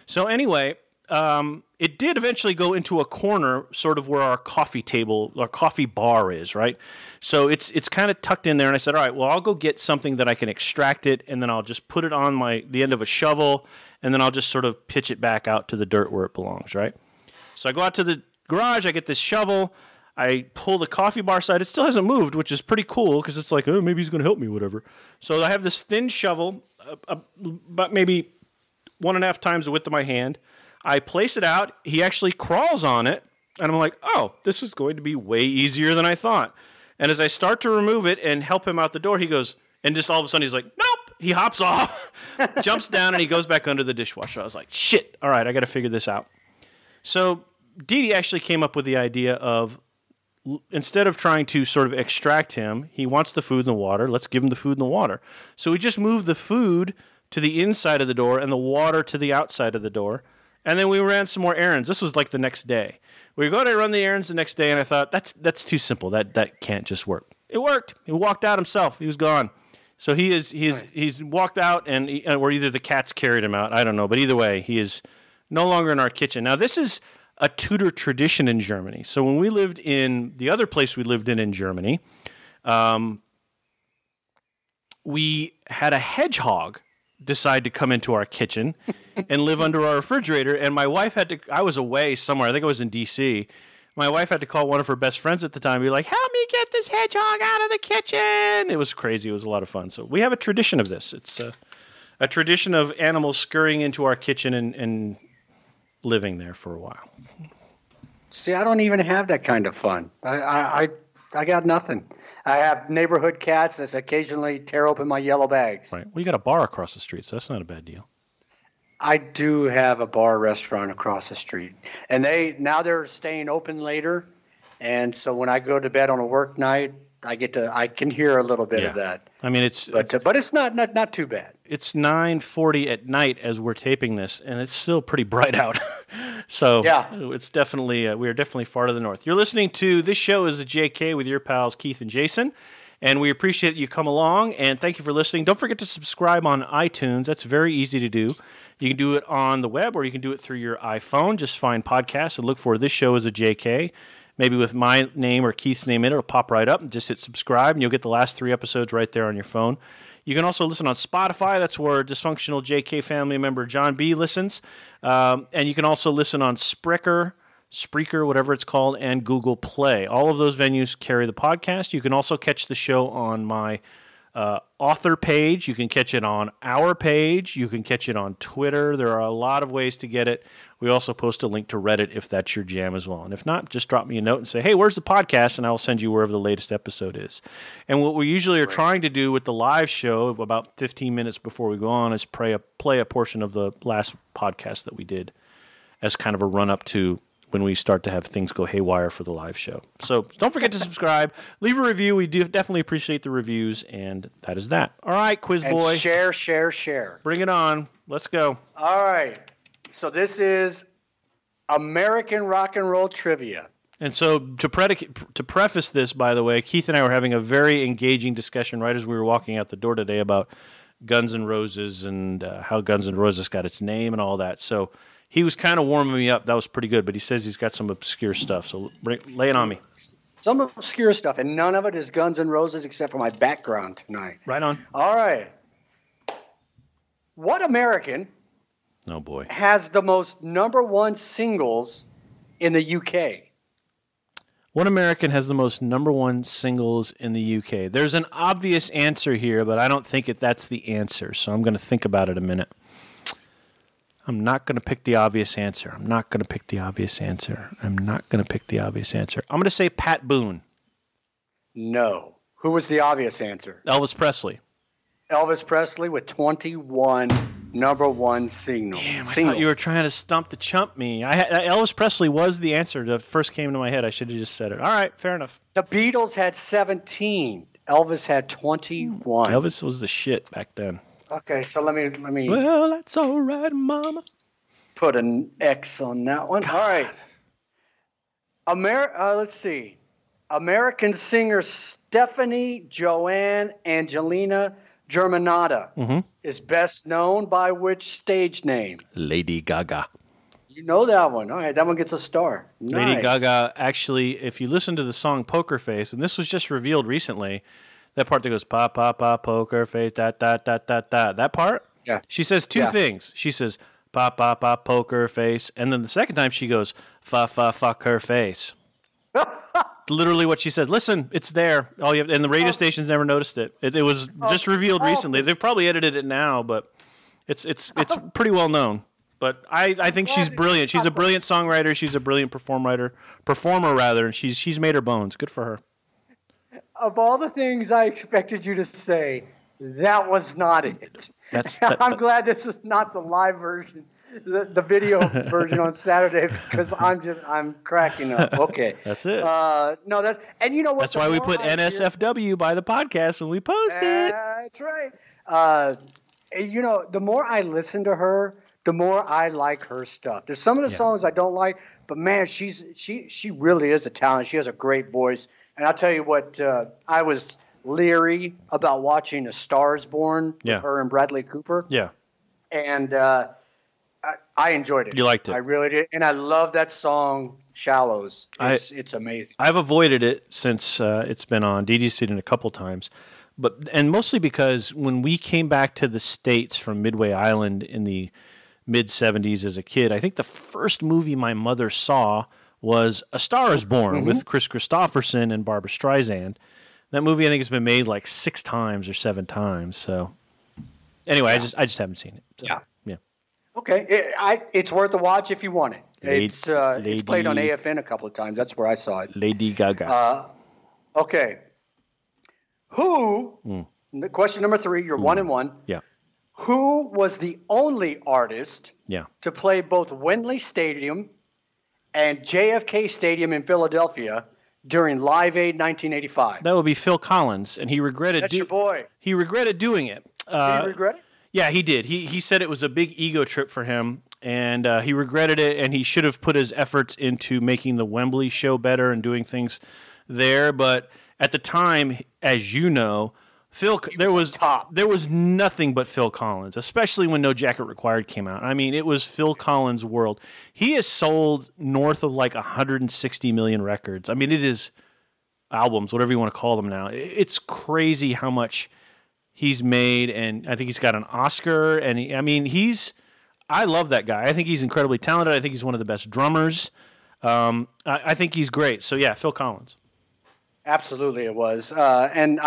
So anyway, it did eventually go into a corner sort of where our coffee table, our coffee bar is, right? So it's kind of tucked in there. And I said, all right, well, I'll go get something that I can extract it, and then I'll just put it on the end of a shovel, and then I'll just sort of pitch it back out to the dirt where it belongs, right? So I go out to the garage, I get this shovel, I pull the coffee bar side. It still hasn't moved, which is pretty cool because it's like, oh, maybe he's going to help me, whatever. So I have this thin shovel, about maybe 1.5 times the width of my hand. I place it out. He actually crawls on it, and I'm like, oh, this is going to be way easier than I thought. And as I start to remove it and help him out the door, he goes, and just all of a sudden he's like, nope. He hops off, jumps down, and he goes back under the dishwasher. I was like, shit, all right, I got to figure this out. So Dee Dee actually came up with the idea of, instead of trying to sort of extract him, he wants the food and the water. Let's give him the food and the water. So we just moved the food to the inside of the door and the water to the outside of the door. And then we ran some more errands. This was like the next day. We go to run the errands the next day, and I thought, that's too simple. That can't just work. It worked. He walked out himself. He was gone. So he's walked out, or either the cats carried him out. I don't know. But either way, he is no longer in our kitchen. Now, this is a Tudor tradition in Germany. So when we lived in the other place we lived in Germany, we had a hedgehog decide to come into our kitchen and live under our refrigerator. And my wife I was away somewhere. I think I was in D.C. My wife had to call one of her best friends at the time and be like, help me get this hedgehog out of the kitchen. It was crazy. It was a lot of fun. So we have a tradition of this. It's a tradition of animals scurrying into our kitchen and living there for a while. See, I don't even have that kind of fun. I got nothing. I have neighborhood cats that occasionally tear open my yellow bags. Right. Well, you got a bar across the street, so that's not a bad deal. I do have a bar restaurant across the street, and they're staying open later. And so when I go to bed on a work night, I can hear a little bit of that. I mean, but it's not too bad. It's 9:40 at night as we're taping this, and it's still pretty bright out. So it's definitely we are definitely far to the north. You're listening to this show is a JK with your pals Keith and Jason, and we appreciate you come along and thank you for listening. Don't forget to subscribe on iTunes. That's very easy to do. You can do it on the web or you can do it through your iPhone. Just find podcasts and look for this show is a JK. Maybe with my name or Keith's name in it, it'll pop right up and just hit subscribe, and you'll get the last 3 episodes right there on your phone. You can also listen on Spotify. That's where dysfunctional JK family member John B. listens. And you can also listen on Spreaker, whatever it's called, and Google Play. All of those venues carry the podcast. You can also catch the show on my author page. You can catch it on our page. You can catch it on Twitter. There are a lot of ways to get it. We also post a link to Reddit if that's your jam as well. And if not, just drop me a note and say, hey, where's the podcast? And I will send you wherever the latest episode is. And what we usually are trying to do with the live show about 15 minutes before we go on is play a portion of the last podcast that we did as kind of a run-up to when we start to have things go haywire for the live show. So don't forget to subscribe. Leave a review. We do definitely appreciate the reviews, and that is that. All right, Quiz Boy. And share. Bring it on. Let's go. All right. So this is American rock and roll trivia. And so to preface this, by the way, Keith and I were having a very engaging discussion right as we were walking out the door today about Guns N' Roses and how Guns N' Roses got its name and all that. So he was kind of warming me up. That was pretty good. But he says he's got some obscure stuff. So lay it on me. Some obscure stuff, and none of it is Guns N' Roses except for my background tonight. Right on. All right. What American has the most #1 singles in the UK? What American has the most #1 singles in the UK? There's an obvious answer here, but I don't think that's the answer. So I'm going to think about it a minute. I'm not going to pick the obvious answer. I'm going to say Pat Boone. No. Who was the obvious answer? Elvis Presley. Elvis Presley with 21 #1 singles. Damn, I thought you were trying to stump the chump me. Elvis Presley was the answer that first came to my head. I should have just said it. All right, fair enough. The Beatles had 17. Elvis had 21. Elvis was the shit back then. Okay, so let me. Well, that's all right, Mama. Put an X on that one. God. All right. Let's see. American singer Stephanie Joanne Angelina Germanotta is best known by which stage name? Lady Gaga. You know that one. All right, that one gets a star. Nice. Lady Gaga, actually, if you listen to the song Poker Face, and this was just revealed recently, that part that goes, pa, pa, pa, poker face, da, da, da, da, da, that part, she says two things. She says, pa, pa, pa, poker face, and then the second time she goes, fa, fa, fuck her face. Literally what she said. Listen, it's there. And the radio stations never noticed it. It was just revealed recently. They've probably edited it now, but it's pretty well known. But I think she's brilliant. She's a brilliant songwriter. She's a brilliant performer, and she's made her bones. Good for her. Of all the things I expected you to say, that was not it. I'm glad this is not the live version, the video version on Saturday, because I'm cracking up. Okay, that's it. And you know what? That's why we put NSFW by the podcast when we post it. That's right. The more I listen to her, the more I like her stuff. There's some of the songs I don't like, but man, she really is a talent. She has a great voice. And I'll tell you what, I was leery about watching A Star Is Born with her and Bradley Cooper. Yeah. And I enjoyed it. You liked it. I really did. And I love that song, Shallows. It's amazing. I've avoided it since it's been on. Dee Dee's seen it a couple times. And mostly because when we came back to the States from Midway Island in the mid-'70s as a kid, I think the first movie my mother saw was A Star Is Born with Chris Christopherson and Barbra Streisand. That movie I think has been made like 6 times or 7 times. So anyway, I just haven't seen it. So, yeah. Okay, it's worth a watch if you want it. It's played on AFN a couple of times. That's where I saw it. Lady Gaga. Okay. Question number 3, you're 1-1. Yeah. Who was the only artist to play both Wembley Stadium and JFK Stadium in Philadelphia during Live Aid 1985? That would be Phil Collins, and he regretted. That's your boy. He regretted doing it. Did he regret it? Yeah, he did. He said it was a big ego trip for him, and he regretted it, and he should have put his efforts into making the Wembley show better and doing things there. But at the time, as you know, there was nothing but Phil Collins, especially when No Jacket Required came out. I mean, it was Phil Collins' world. He has sold north of like 160 million records. I mean, it is albums, whatever you want to call them now. It's crazy how much he's made, and I think he's got an Oscar. And I love that guy. I think he's incredibly talented. I think he's one of the best drummers. I think he's great. So yeah, Phil Collins. Absolutely, it was. And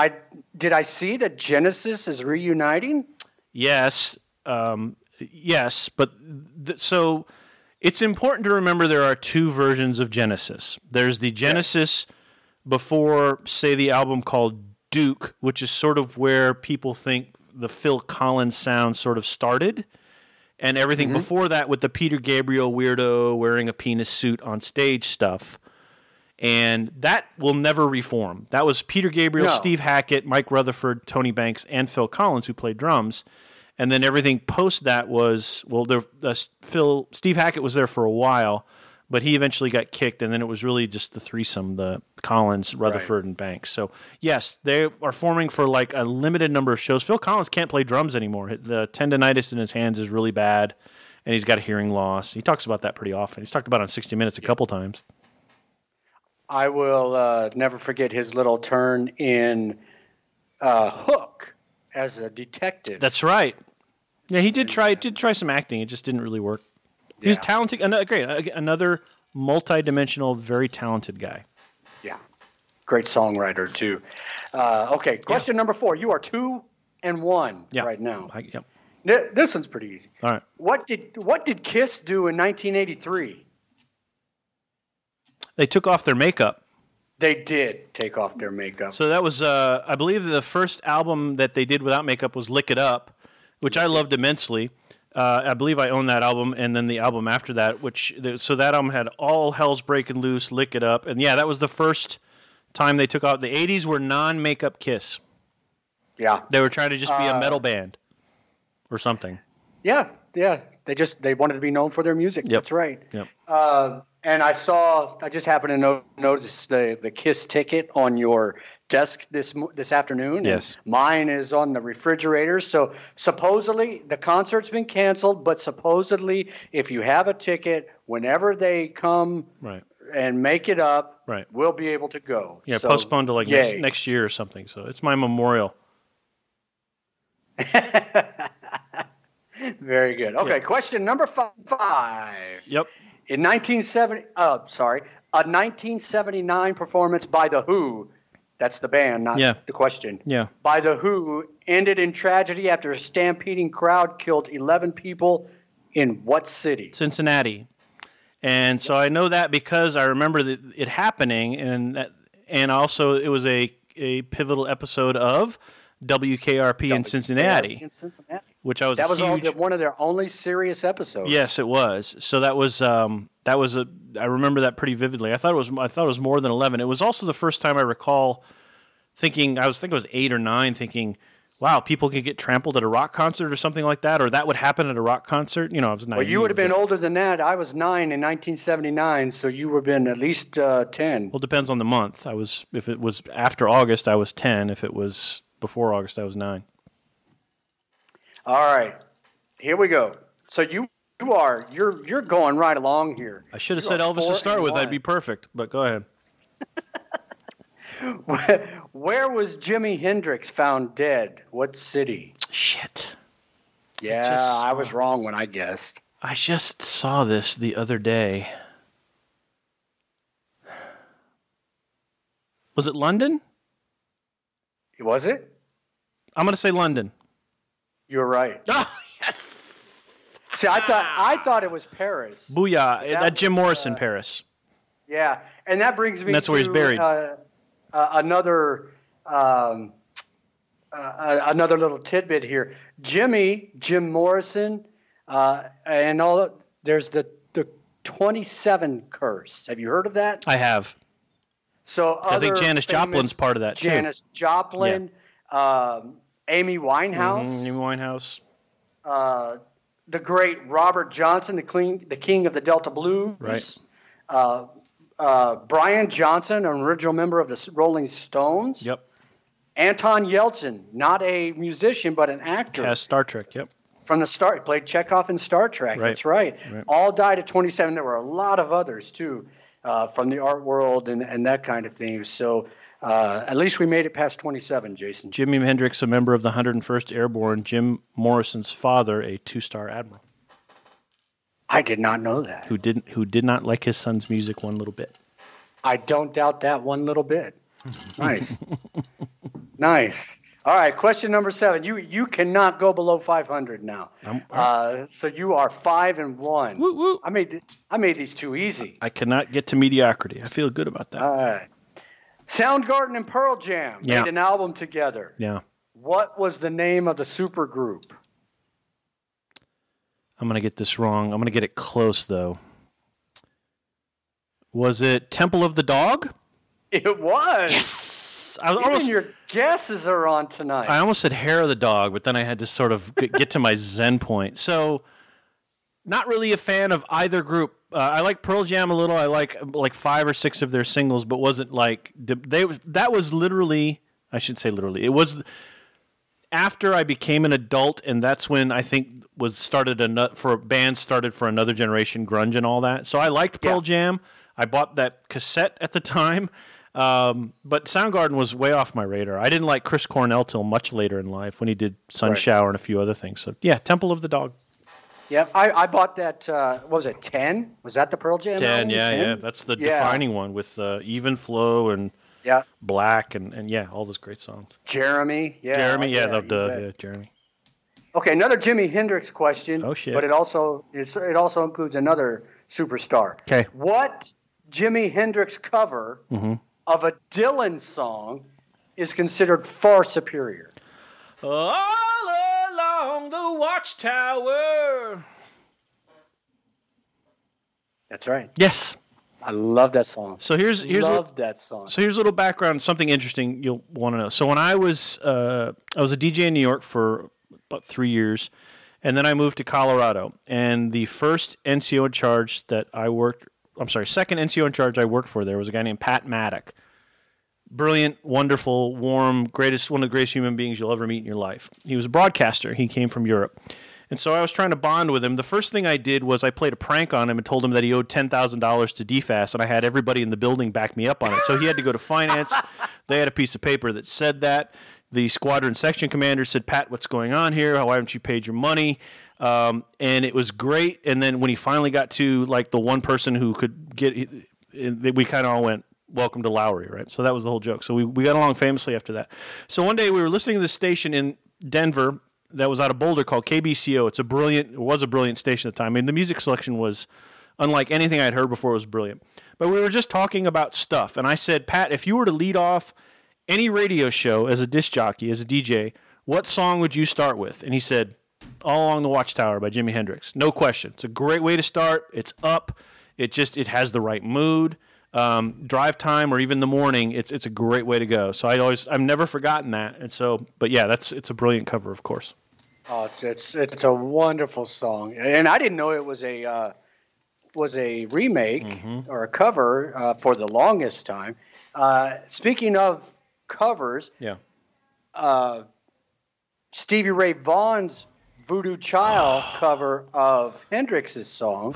did I see that Genesis is reuniting? Yes, yes. But so it's important to remember there are two versions of Genesis. There's the Genesis before, say, the album called Duke, which is sort of where people think the Phil Collins sound sort of started, and everything before that with the Peter Gabriel weirdo wearing a penis suit on stage stuff. And that will never reform. That was Peter Gabriel, Steve Hackett, Mike Rutherford, Tony Banks, and Phil Collins who played drums. And then everything post that was, Steve Hackett was there for a while, but he eventually got kicked, and then it was really just the threesome, the Collins, Rutherford, and Banks. So, yes, they are forming for like a limited number of shows. Phil Collins can't play drums anymore. The tendonitis in his hands is really bad, and he's got a hearing loss. He talks about that pretty often. He's talked about it on 60 Minutes a couple times. I will never forget his little turn in Hook as a detective. That's right. Yeah, he did try some acting. It just didn't really work. He's talented. Another multi-dimensional, very talented guy. Yeah, great songwriter too. Okay, question number 4. You are 2-1 right now. Yep. This one's pretty easy. All right. What did Kiss do in 1983? They took off their makeup. They did take off their makeup. So that was, I believe, the first album that they did without makeup was "Lick It Up," which I loved immensely. I believe I own that album, and then the album after that, so that album had All Hell's Breaking Loose, Lick It Up, and yeah, that was the first time they took off. The 80s were non-makeup Kiss. Yeah. They were trying to just be a metal band or something. Yeah. They wanted to be known for their music. Yep. That's right. Yep. And I just happened to notice the Kiss ticket on your desk this afternoon. Yes. Mine is on the refrigerator. So supposedly the concert's been canceled, but supposedly if you have a ticket, whenever they come and make it up, we'll be able to go. Yeah, so, postponed to next year or something. So it's my memorial. Very good. Okay, question number 5. Yep. In 1979 performance by The Who, that's the band, not the question. Yeah. By The Who, ended in tragedy after a stampeding crowd killed 11 people in what city? Cincinnati. And so I know that because I remember it happening, and also it was a pivotal episode of WKRP in Cincinnati. Which that was one of their only serious episodes. Yes, it was. So that was I remember that pretty vividly. I thought it was more than 11. It was also the first time I recall thinking it was 8 or 9, thinking, wow, people could get trampled at a rock concert or something like that, or that would happen at a rock concert. I was 9. Well, you would have been older than that. I was 9 in 1979, so you would have been at least 10. Well, it depends on the month. If it was after August, I was 10. If it was before August, I was 9. All right, here we go. So you're going right along here. I should have said Elvis to start with. I'd be perfect, but go ahead. Where was Jimi Hendrix found dead? What city? Shit. Yeah, I was wrong when I guessed. I just saw this the other day. Was it London? Was it? I'm going to say London. You're right. Oh, yes. See, I thought it was Paris. Booyah. That Jim Morrison, Paris. Yeah, and that brings me that's to where he's buried. Another little tidbit here. Jim Morrison, and all. There's the 27 curse. Have you heard of that? I have. So I think Janis Joplin's part of that too. Janis Joplin, Amy Winehouse, Amy Winehouse, the great Robert Johnson, the king of the Delta Blues, right? Brian Johnson, an original member of the Rolling Stones. Yep. Anton Yelchin, not a musician but an actor. Cast Star Trek. Yep. From the start, he played Chekhov in Star Trek. Right. That's right. All died at 27. There were a lot of others too, from the art world and that kind of thing. So at least we made it past 27, Jason. Jimi Hendrix, a member of the 101st Airborne. Jim Morrison's father, a 2-star admiral. I did not know that. Who did not like his son's music one little bit. I don't doubt that one little bit. Nice. Nice. All right, question number 7. You cannot go below 500 now. So you are 5-1. Woo, woo. I made these too easy. I cannot get to mediocrity. I feel good about that. All right. Soundgarden and Pearl Jam made an album together. Yeah. What was the name of the supergroup? I'm going to get this wrong. I'm going to get it close, though. Was it Temple of the Dog? It was. Yes. Even your guesses are on tonight. I almost said Hair of the Dog, but then I had to sort of get to my zen point. So, not really a fan of either group. I like Pearl Jam a little. I like 5 or 6 of their singles, but wasn't like that was literally. I should say literally. It was after I became an adult, and that's when I think started for another generation grunge and all that. So I liked Pearl Jam. I bought that cassette at the time. But Soundgarden was way off my radar. I didn't like Chris Cornell till much later in life when he did Sun Shower and a few other things. So yeah, Temple of the Dog. Yeah, I bought that. What was it? 10? Was that the Pearl Jam? 10, yeah. That's the defining one with Even Flow and Black and all those great songs. Jeremy, Jeremy, Jeremy. Okay, another Jimi Hendrix question. Oh shit! But it also includes another superstar. Okay. What Jimi Hendrix cover of a Dylan song is considered far superior? All along the Watchtower. That's right. Yes. I love that song. So here's that song. So here's a little background, something interesting you'll want to know. So when I was a DJ in New York for about 3 years, and then I moved to Colorado. And the first NCO in charge second NCO in charge I worked for there was a guy named Pat Maddock. Brilliant, wonderful, warm, one of the greatest human beings you'll ever meet in your life. He was a broadcaster. He came from Europe. And so I was trying to bond with him. The first thing I did was I played a prank on him and told him that he owed $10,000 to DFAS, and I had everybody in the building back me up on it. So he had to go to finance. They had a piece of paper that said that. The squadron section commander said, "Pat, what's going on here? Why haven't you paid your money?" And it was great. And then when he finally got to like the one person who could get, we kind of all went, "Welcome to Lowry," right? So that was the whole joke. So we got along famously after that. So one day we were listening to this station in Denver that was out of Boulder called KBCO. It was a brilliant station at the time. I mean, the music selection was unlike anything I'd heard before. It was brilliant. But we were just talking about stuff. And I said, "Pat, if you were to lead off any radio show as a disc jockey, as a DJ, what song would you start with?" And he said, "All Along the Watchtower" by Jimi Hendrix. No question. It's a great way to start. It's up. It has the right mood. Drive time or even the morning, it's a great way to go. So I've never forgotten that. And so, but yeah, it's a brilliant cover, of course. Oh, it's a wonderful song, and I didn't know it was a remake or a cover for the longest time. Speaking of covers, Stevie Ray Vaughan's Voodoo Child cover of Hendrix's song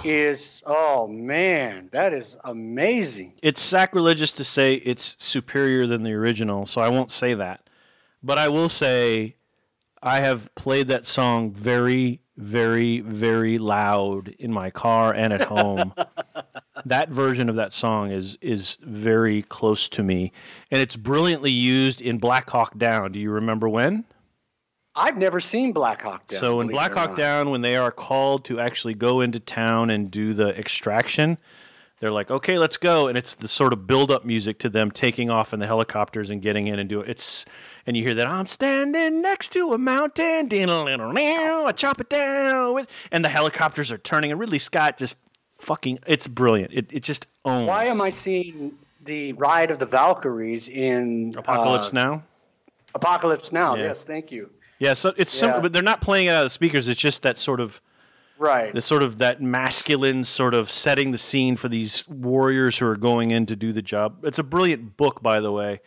is, oh man, that is amazing. It's sacrilegious to say it's superior than the original, so I won't say that. But I will say I have played that song very, very, very loud in my car and at home. That version of that song is very close to me, and it's brilliantly used in Black Hawk Down. Do you remember when? I've never seen Black Hawk Down. So in Black Hawk Down, when they are called to actually go into town and do the extraction, they're like, "Okay, let's go," and it's the sort of build-up music to them taking off in the helicopters and getting in and do it. And you hear that, "I'm standing next to a mountain, I chop it down," and the helicopters are turning. And Ridley Scott just fucking, it's brilliant. It just owns. Why am I seeing the Ride of the Valkyries in Apocalypse Now. Apocalypse Now. Yeah. Yes, thank you. Yeah, so it's similar, but they're not playing it out of the speakers. It's just that sort of that masculine sort of setting the scene for these warriors who are going in to do the job. It's a brilliant book, by the way.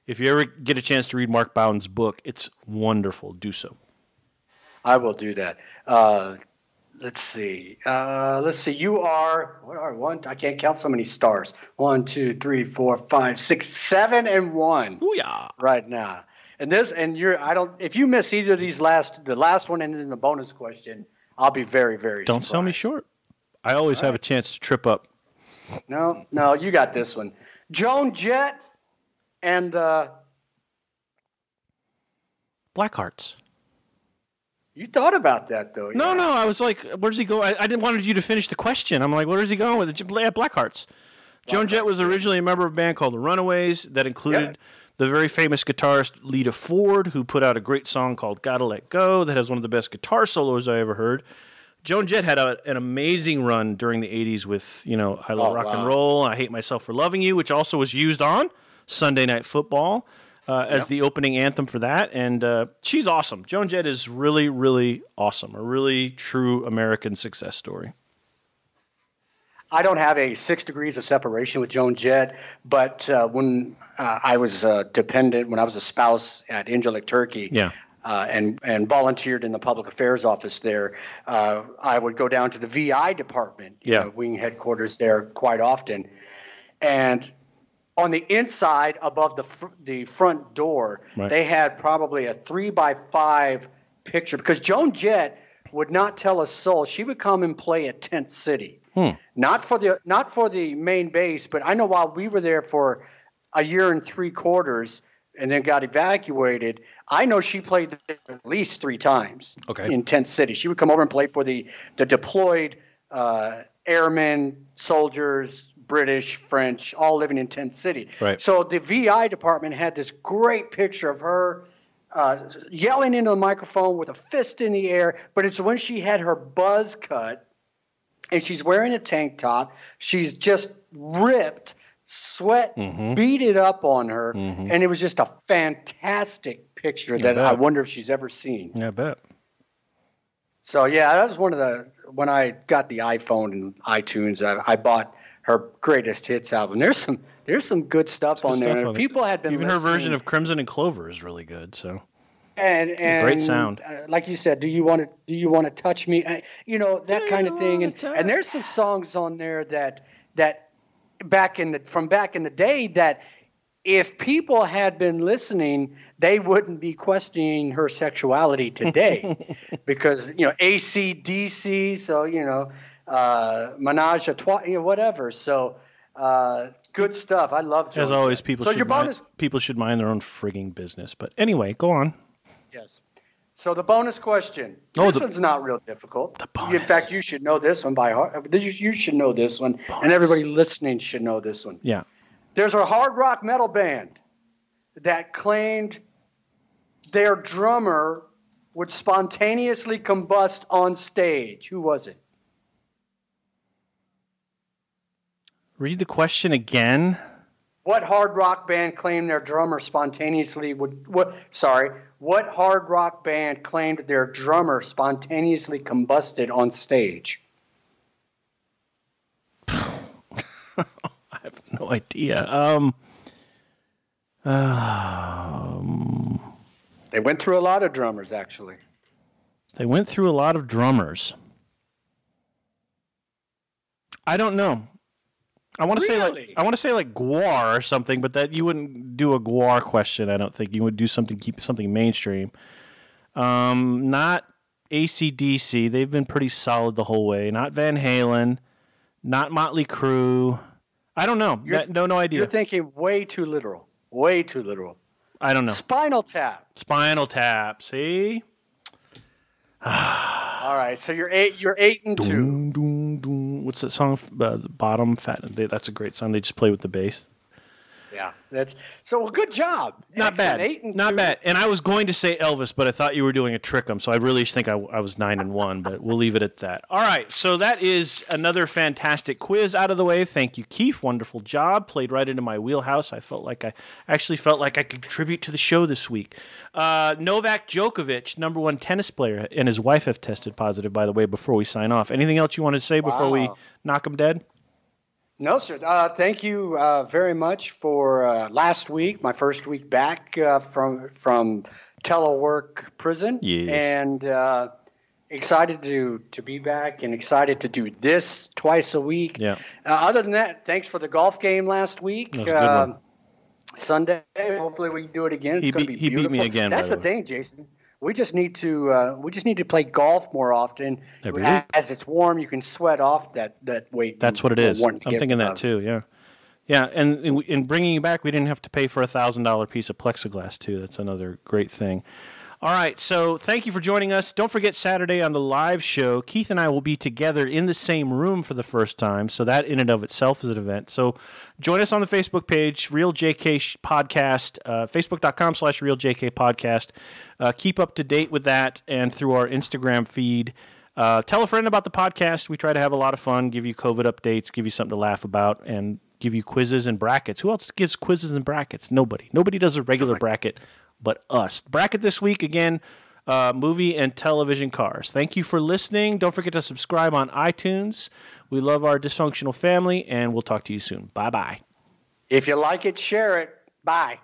If you ever get a chance to read Mark Bowden's book, it's wonderful. Do so. I will do that. Let's see. You are what are one? I can't count so many stars. 1, 2, 3, 4, 5, 6, 7, and 1. Booyah. Right now. If you miss either of these the last one and then the bonus question, I'll be very, very Don't surprised. sell me short. I always have a chance to trip up. No, you got this one. Joan Jett and Blackhearts. You thought about that, though. No, I was like, where does he go? I didn't want you to finish the question. I'm like, where is he going with it? Blackhearts. Joan Jett was originally a member of a band called the Runaways that included the very famous guitarist Lita Ford, who put out a great song called Gotta Let Go that has one of the best guitar solos I ever heard. Joan Jett had an amazing run during the 80s with, I Love Rock and Roll, I Hate Myself for Loving You, which also was used on Sunday Night Football. As the opening anthem for that, and she's awesome. Joan Jett is really, really awesome. A really true American success story. I don't have a 6 degrees of separation with Joan Jett, but when I was dependent, when I was a spouse at Angelic Turkey, and volunteered in the public affairs office there, I would go down to the VI department, wing headquarters there quite often, and on the inside, above the front door, they had probably a 3x5 picture because Joan Jett would not tell a soul. She would come and play at Tent City, not for the main base, but I know while we were there for a year and 3 quarters and then got evacuated, I know she played at least 3 times in Tent City. She would come over and play for the deployed airmen, soldiers, British, French, all living in Tent City. Right. So the VI department had this great picture of her yelling into the microphone with a fist in the air, but it's when she had her buzz cut and she's wearing a tank top. She's just ripped, sweat beat it up on her, and it was just a fantastic picture that I wonder if she's ever seen. Yeah, I bet. So, that was one of when I got the iPhone and iTunes, I bought her greatest hits album. There's some good stuff on there. People had been even her version of Crimson and Clover is really good. So and great sound. Like you said, do you want to touch me? That kind of thing. And there's some songs on there that back in the day that if people had been listening, they wouldn't be questioning her sexuality today because AC/DC. So Menage a Trois, whatever. So, good stuff. I love Joan. As always, people should mind their own frigging business. But anyway, go on. Yes. So the bonus question. This one's not real difficult. In fact, you should know this one by heart. You should know this one, and everybody listening should know this one. Yeah. There's a hard rock metal band that claimed their drummer would spontaneously combust on stage. Who was it? Read the question again. What hard rock band claimed their drummer spontaneously What hard rock band claimed their drummer spontaneously combusted on stage? I have no idea. They went through a lot of drummers, actually. They went through a lot of drummers. I don't know. I want to say like Gwar or something, but that you wouldn't do a Gwar question. I don't think you would do keep something mainstream. Not AC/DC. They've been pretty solid the whole way. Not Van Halen. Not Motley Crue. I don't know. No idea. You're thinking way too literal. Way too literal. I don't know. Spinal Tap. See. All right, so you're 8-2. What's that song? The Bottom Fat. That's a great song. They just play with the bass. Yeah, that's so. Well, good job. Not Excellent. bad. 8 and Not 2. bad. And I was going to say Elvis, but I thought you were doing a trick 'em, so I really think I was 9-1, but we'll leave it at that. All right, so that is another fantastic quiz out of the way. Thank you, Keith. Wonderful job. Played right into my wheelhouse. I actually felt like I could contribute to the show this week. Novak Djokovic, #1 tennis player, and his wife have tested positive, by the way, before we sign off. Anything else you want to say before we knock them dead? No, sir. Thank you very much for last week, my first week back from telework prison. Yes. And excited to be back and excited to do this twice a week. Yeah. Other than that, thanks for the golf game last week. That was a good one. Sunday, hopefully we can do it again. It's going to be beautiful. He beat me again. That's the thing, Jason. We just need to play golf more often. Every week. As it's warm, you can sweat off that weight. That's what it is. I'm thinking that too. Yeah, yeah. And in bringing you back, we didn't have to pay for $1,000 piece of plexiglass too. That's another great thing. All right, so thank you for joining us. Don't forget Saturday on the live show, Keith and I will be together in the same room for the first time, so that in and of itself is an event. So join us on the Facebook page, Real JK Podcast, facebook.com/RealJK Podcast. Keep up to date with that and through our Instagram feed. Tell a friend about the podcast. We try to have a lot of fun, give you COVID updates, give you something to laugh about, and give you quizzes and brackets. Who else gives quizzes and brackets? Nobody. Nobody does a regular bracket but us. Bracket this week, again, movie and television cars. Thank you for listening. Don't forget to subscribe on iTunes. We love our dysfunctional family, and we'll talk to you soon. Bye-bye. If you like it, share it. Bye.